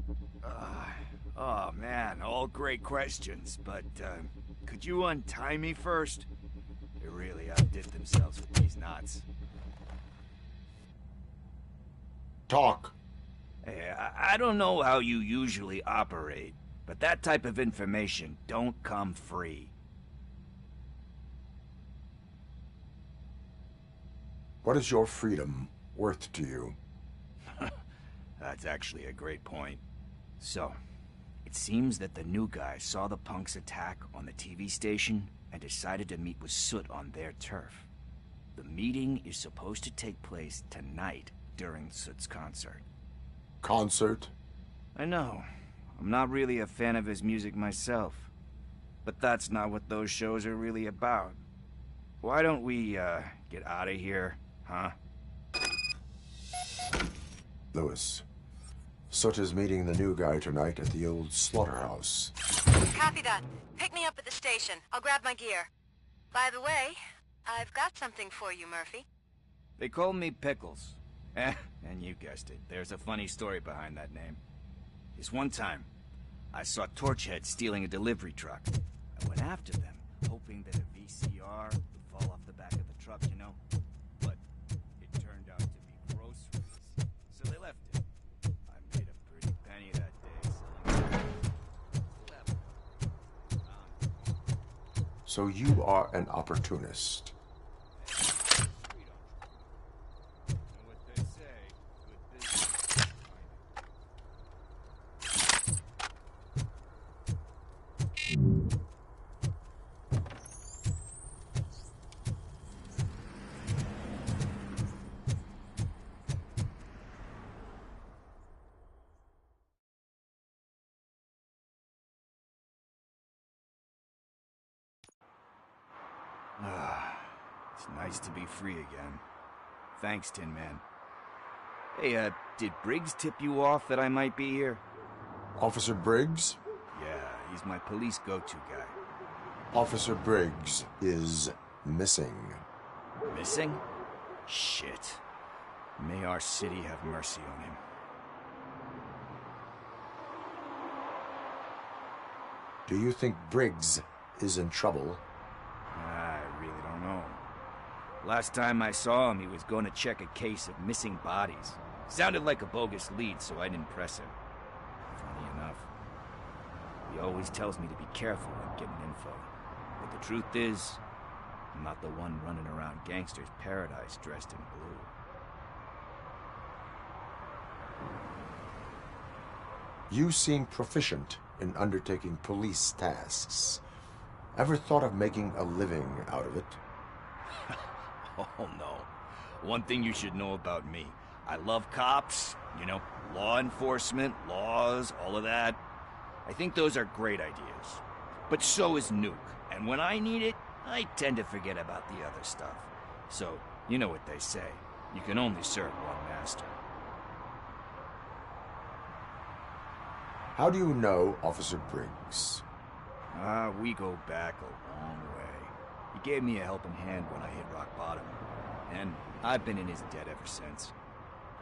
Oh man, all great questions, but could you untie me first? They really outdid themselves with these knots. Talk. Hey, I don't know how you usually operate, but that type of information don't come free. What is your freedom worth to you? That's actually a great point. So, it seems that the new guy saw the punks attack on the TV station and decided to meet with Soot on their turf. The meeting is supposed to take place tonight during Soot's concert. Concert? I know. I'm not really a fan of his music myself. But that's not what those shows are really about. Why don't we, get out of here, huh? Lewis, Soot is meeting the new guy tonight at the old slaughterhouse. Copy that. Pick me up at the station. I'll grab my gear. By the way, I've got something for you, Murphy. They call me Pickles. And you guessed it, there's a funny story behind that name. This one time, I saw Torchhead stealing a delivery truck. I went after them, hoping that a VCR would fall off the back of the truck, you know? But it turned out to be groceries, so they left it. I made a pretty penny that day selling. So you are an opportunist. It's nice to be free again. Thanks, Tin Man. Hey, did Briggs tip you off that I might be here? Officer Briggs? Yeah, he's my police go-to guy. Officer Briggs is missing. Missing? Shit. May our city have mercy on him. Do you think Briggs is in trouble? I really don't know. Last time I saw him, he was going to check a case of missing bodies. Sounded like a bogus lead, so I didn't press him. Funny enough. He always tells me to be careful when getting info. But the truth is, I'm not the one running around Gangster's Paradise dressed in blue. You seem proficient in undertaking police tasks. Ever thought of making a living out of it? Oh no. One thing you should know about me. I love cops, you know, law enforcement, laws, all of that. I think those are great ideas. But so is Nuke. And when I need it, I tend to forget about the other stuff. So, you know what they say. You can only serve one master. How do you know Officer Briggs? We go back a long way. He gave me a helping hand when I hit rock bottom. And I've been in his debt ever since.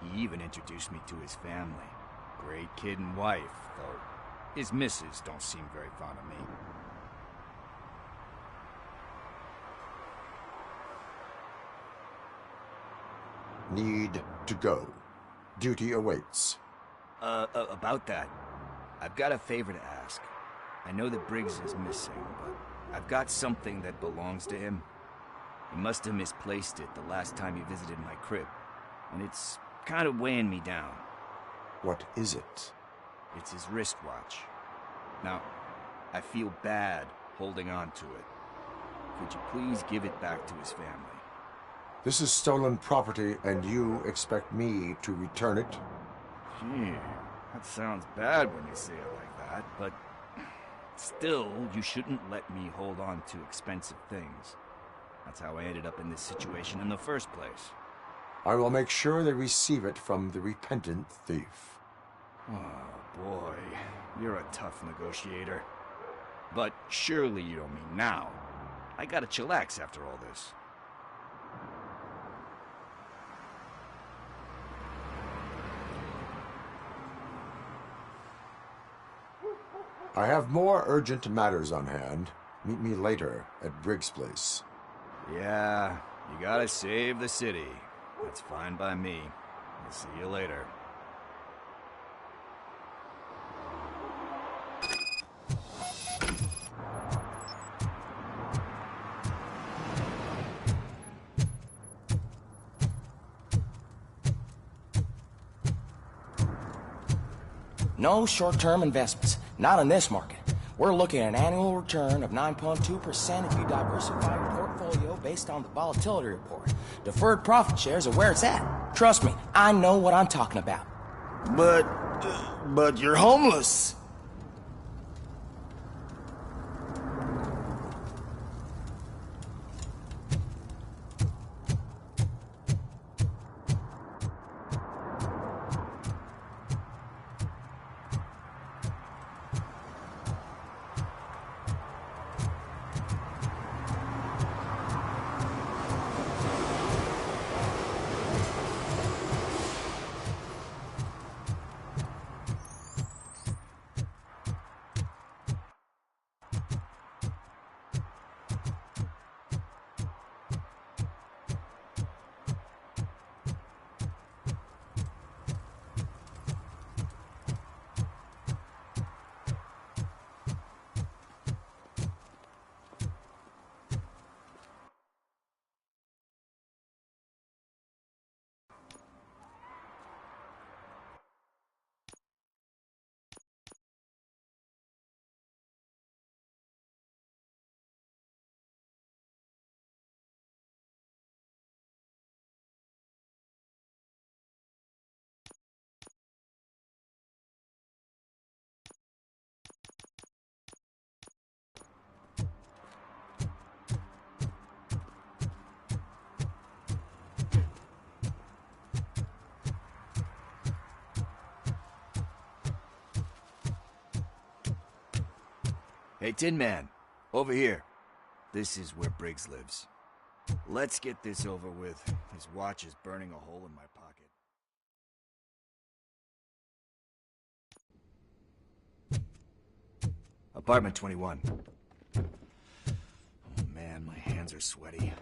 He even introduced me to his family. Great kid and wife, though his missus don't seem very fond of me. Need to go. Duty awaits. About that, I've got a favor to ask. I know that Briggs is missing, but I've got something that belongs to him. He must have misplaced it the last time he visited my crib, and it's kind of weighing me down. What is it? It's his wristwatch. Now, I feel bad holding on to it. Could you please give it back to his family? This is stolen property, and you expect me to return it? Gee, that sounds bad when you say it like that, but still, you shouldn't let me hold on to expensive things. That's how I ended up in this situation in the first place. I will make sure they receive it from the repentant thief. Oh, boy. You're a tough negotiator. But surely you don't mean now. I gotta chillax after all this. I have more urgent matters on hand. Meet me later at Briggs' place. Yeah, you gotta save the city. That's fine by me. I'll see you later. No short-term investments. Not in this market. We're looking at an annual return of 9.2% if you diversify your portfolio based on the volatility report. Deferred profit shares are where it's at. Trust me, I know what I'm talking about. But you're homeless. Hey, Tin Man, over here. This is where Briggs lives. Let's get this over with. His watch is burning a hole in my pocket. Apartment 21. Oh man, my hands are sweaty.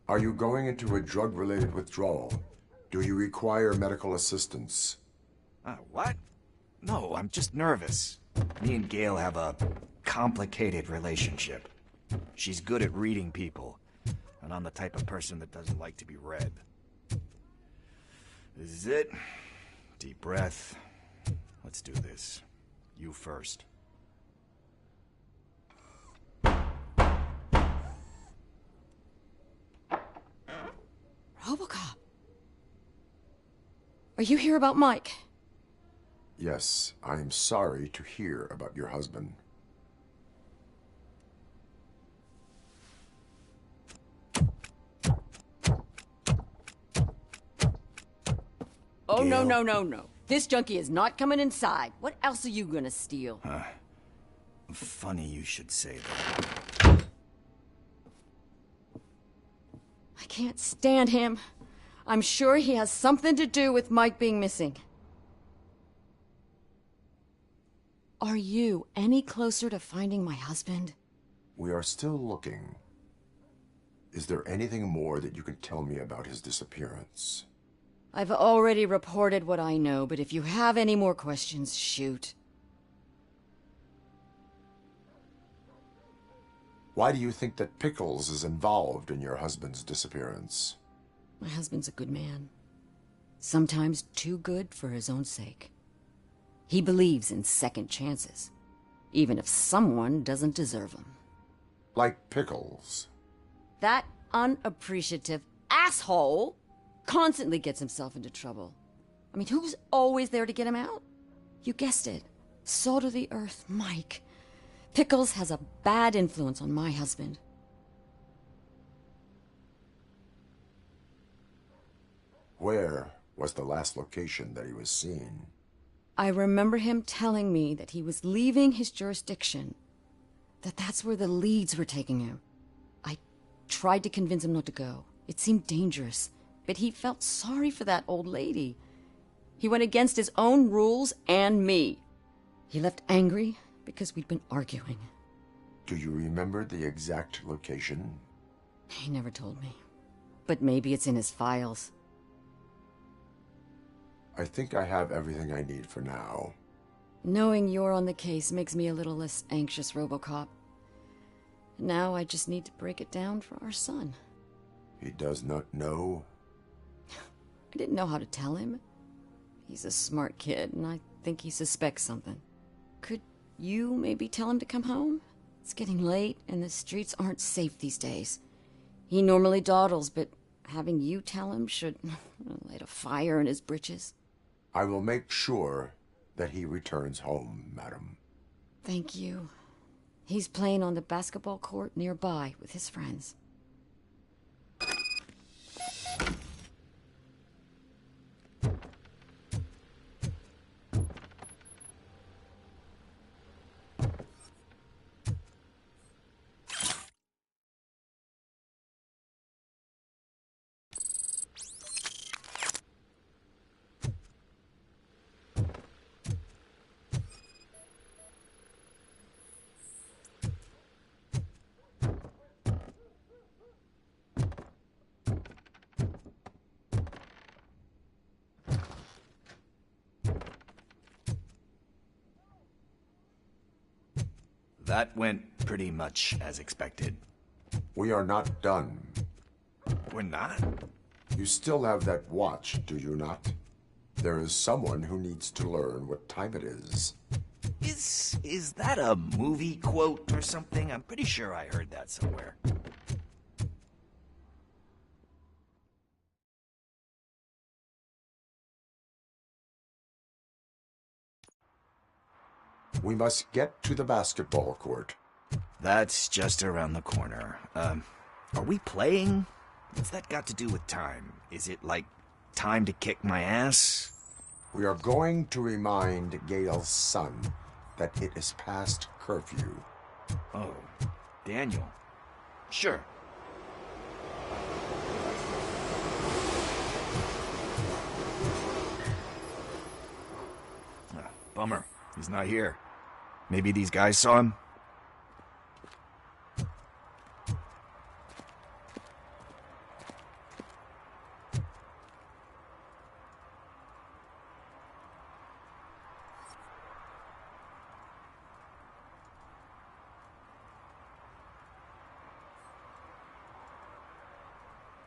Are you going into a drug-related withdrawal? Do you require medical assistance? What? No, I'm just nervous. Me and Gail have a complicated relationship. She's good at reading people, and I'm the type of person that doesn't like to be read. This is it. Deep breath. Let's do this. You first. RoboCop. Are you here about Mike? Yes, I am sorry to hear about your husband. Oh, no, no, no, no. This junkie is not coming inside. What else are you gonna steal? Funny you should say that. I can't stand him. I'm sure he has something to do with Mike being missing. Are you any closer to finding my husband? We are still looking. Is there anything more that you can tell me about his disappearance? I've already reported what I know, but if you have any more questions, shoot. Why do you think that Pickles is involved in your husband's disappearance? My husband's a good man. Sometimes too good for his own sake. He believes in second chances, even if someone doesn't deserve them. Like Pickles. That unappreciative asshole constantly gets himself into trouble. I mean, who's always there to get him out? You guessed it. Salt of the earth, Mike. Pickles has a bad influence on my husband. Where was the last location that he was seen? I remember him telling me that he was leaving his jurisdiction, that that's where the leads were taking him. I tried to convince him not to go. It seemed dangerous, but he felt sorry for that old lady. He went against his own rules and me. He left angry, because we'd been arguing. Do you remember the exact location? He never told me. But maybe it's in his files. I think I have everything I need for now. Knowing you're on the case makes me a little less anxious, RoboCop. Now I just need to break it down for our son. He does not know? I didn't know how to tell him. He's a smart kid, and I think he suspects something. Could you maybe tell him to come home? It's getting late, and the streets aren't safe these days. He normally dawdles, but having you tell him should light a fire in his britches. I will make sure that he returns home, madam. Thank you. He's playing on the basketball court nearby with his friends. That went pretty much as expected. We are not done. We're not? You still have that watch, do you not? There is someone who needs to learn what time it is. Is that a movie quote or something? I'm pretty sure I heard that somewhere. We must get to the basketball court. That's just around the corner. Are we playing? What's that got to do with time? Is it like time to kick my ass? We are going to remind Gale's son that it is past curfew. Oh, Daniel. Sure. Bummer. He's not here. Maybe these guys saw him?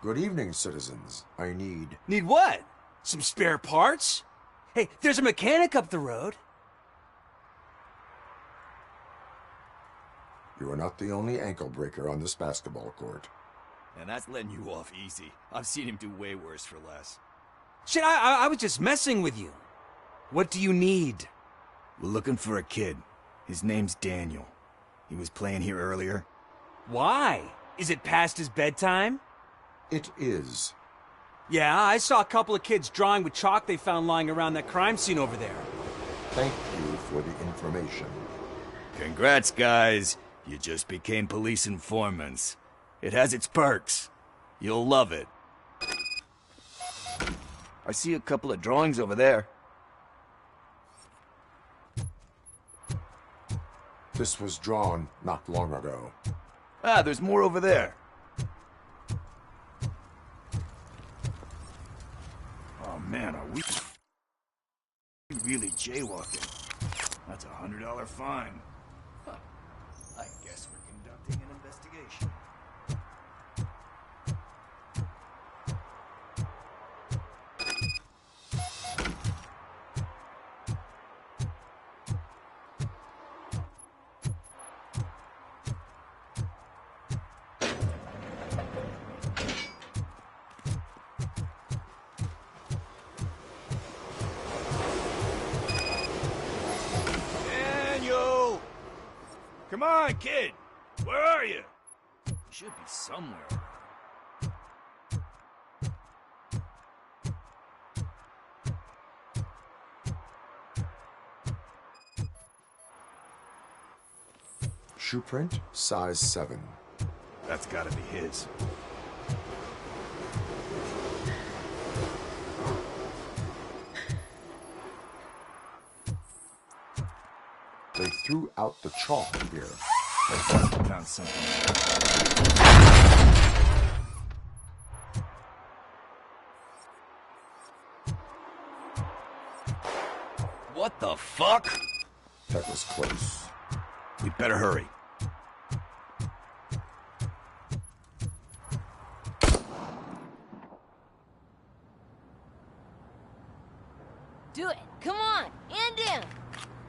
Good evening, citizens. I need... Need what? Some spare parts? Hey, there's a mechanic up the road. You are not the only ankle breaker on this basketball court. And that's letting you off easy. I've seen him do way worse for less. Shit, I was just messing with you. What do you need? We're looking for a kid. His name's Daniel. He was playing here earlier. Why? Is it past his bedtime? It is. Yeah, I saw a couple of kids drawing with chalk they found lying around that crime scene over there. Thank you for the information. Congrats, guys. You just became police informants. It has its perks. You'll love it. I see a couple of drawings over there. This was drawn not long ago. Ah, there's more over there. Oh man, are we really jaywalking? That's a $100 fine. Huh. I guess we're conducting an investigation. Daniel! Come on, kid! Where are you? You should be somewhere. Shoe print, size 7. That's gotta be his. They threw out the chalk here. Found something. What the fuck? That was close. We better hurry. Do it. Come on. End him.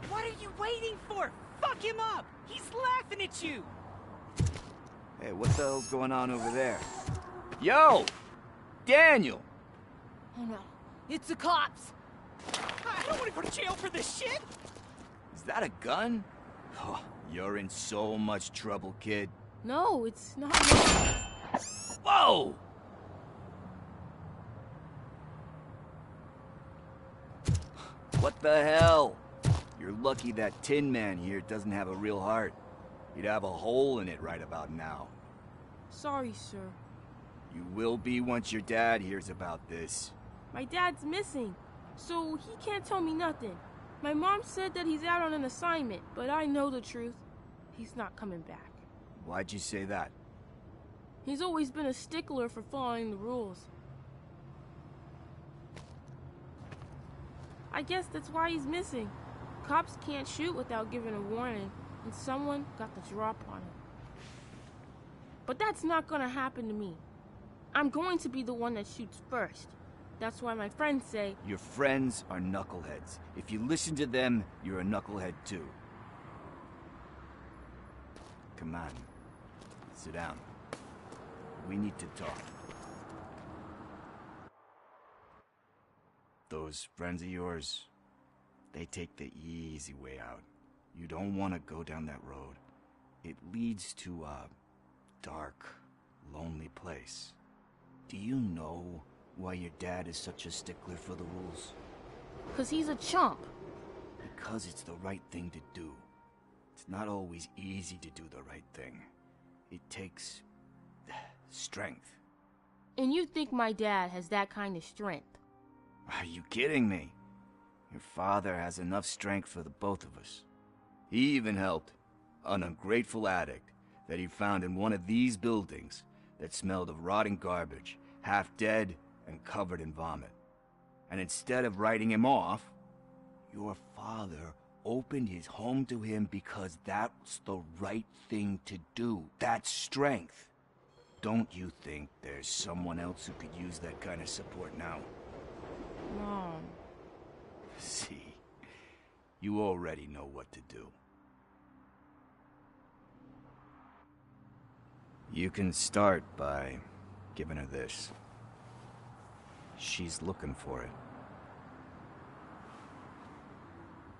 What are you waiting for? Fuck him up! He's laughing at you! Hey, what the hell's going on over there? Yo! Daniel! Oh no. It's the cops. I don't want to go to jail for this shit! Is that a gun? Oh, you're in so much trouble, kid. No, it's not. Whoa! What the hell? You're lucky that Tin Man here doesn't have a real heart. He'd have a hole in it right about now. Sorry, sir. You will be once your dad hears about this. My dad's missing, so he can't tell me nothing. My mom said that he's out on an assignment, but I know the truth. He's not coming back. Why'd you say that? He's always been a stickler for following the rules. I guess that's why he's missing. Cops can't shoot without giving a warning, and someone got the drop on him. But that's not gonna happen to me. I'm going to be the one that shoots first. That's why my friends say... Your friends are knuckleheads. If you listen to them, you're a knucklehead too. Come on. Sit down. We need to talk. Those friends of yours, they take the easy way out. You don't want to go down that road. It leads to a dark, lonely place. Do you know why your dad is such a stickler for the rules? 'Cause he's a chump. Because it's the right thing to do. It's not always easy to do the right thing. It takes strength. And you think my dad has that kind of strength? Are you kidding me? Your father has enough strength for the both of us. He even helped an ungrateful addict that he found in one of these buildings that smelled of rotting garbage, half dead and covered in vomit. And instead of writing him off, your father opened his home to him because that's the right thing to do. That's strength. Don't you think there's someone else who could use that kind of support now? Mom. See, you already know what to do. You can start by giving her this. She's looking for it.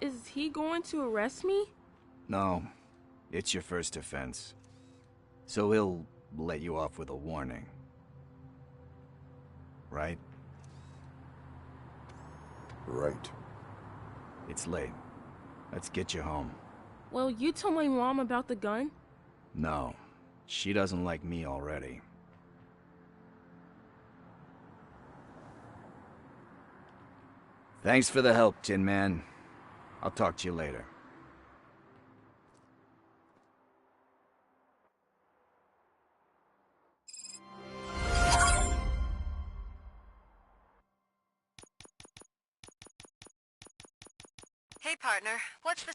Is he going to arrest me? No, it's your first offense. So he'll let you off with a warning. Right? Right. It's late. Let's get you home. Well, you told my mom about the gun? No, she doesn't like me already. Thanks for the help, Tin Man. I'll talk to you later. Hey, partner. What's the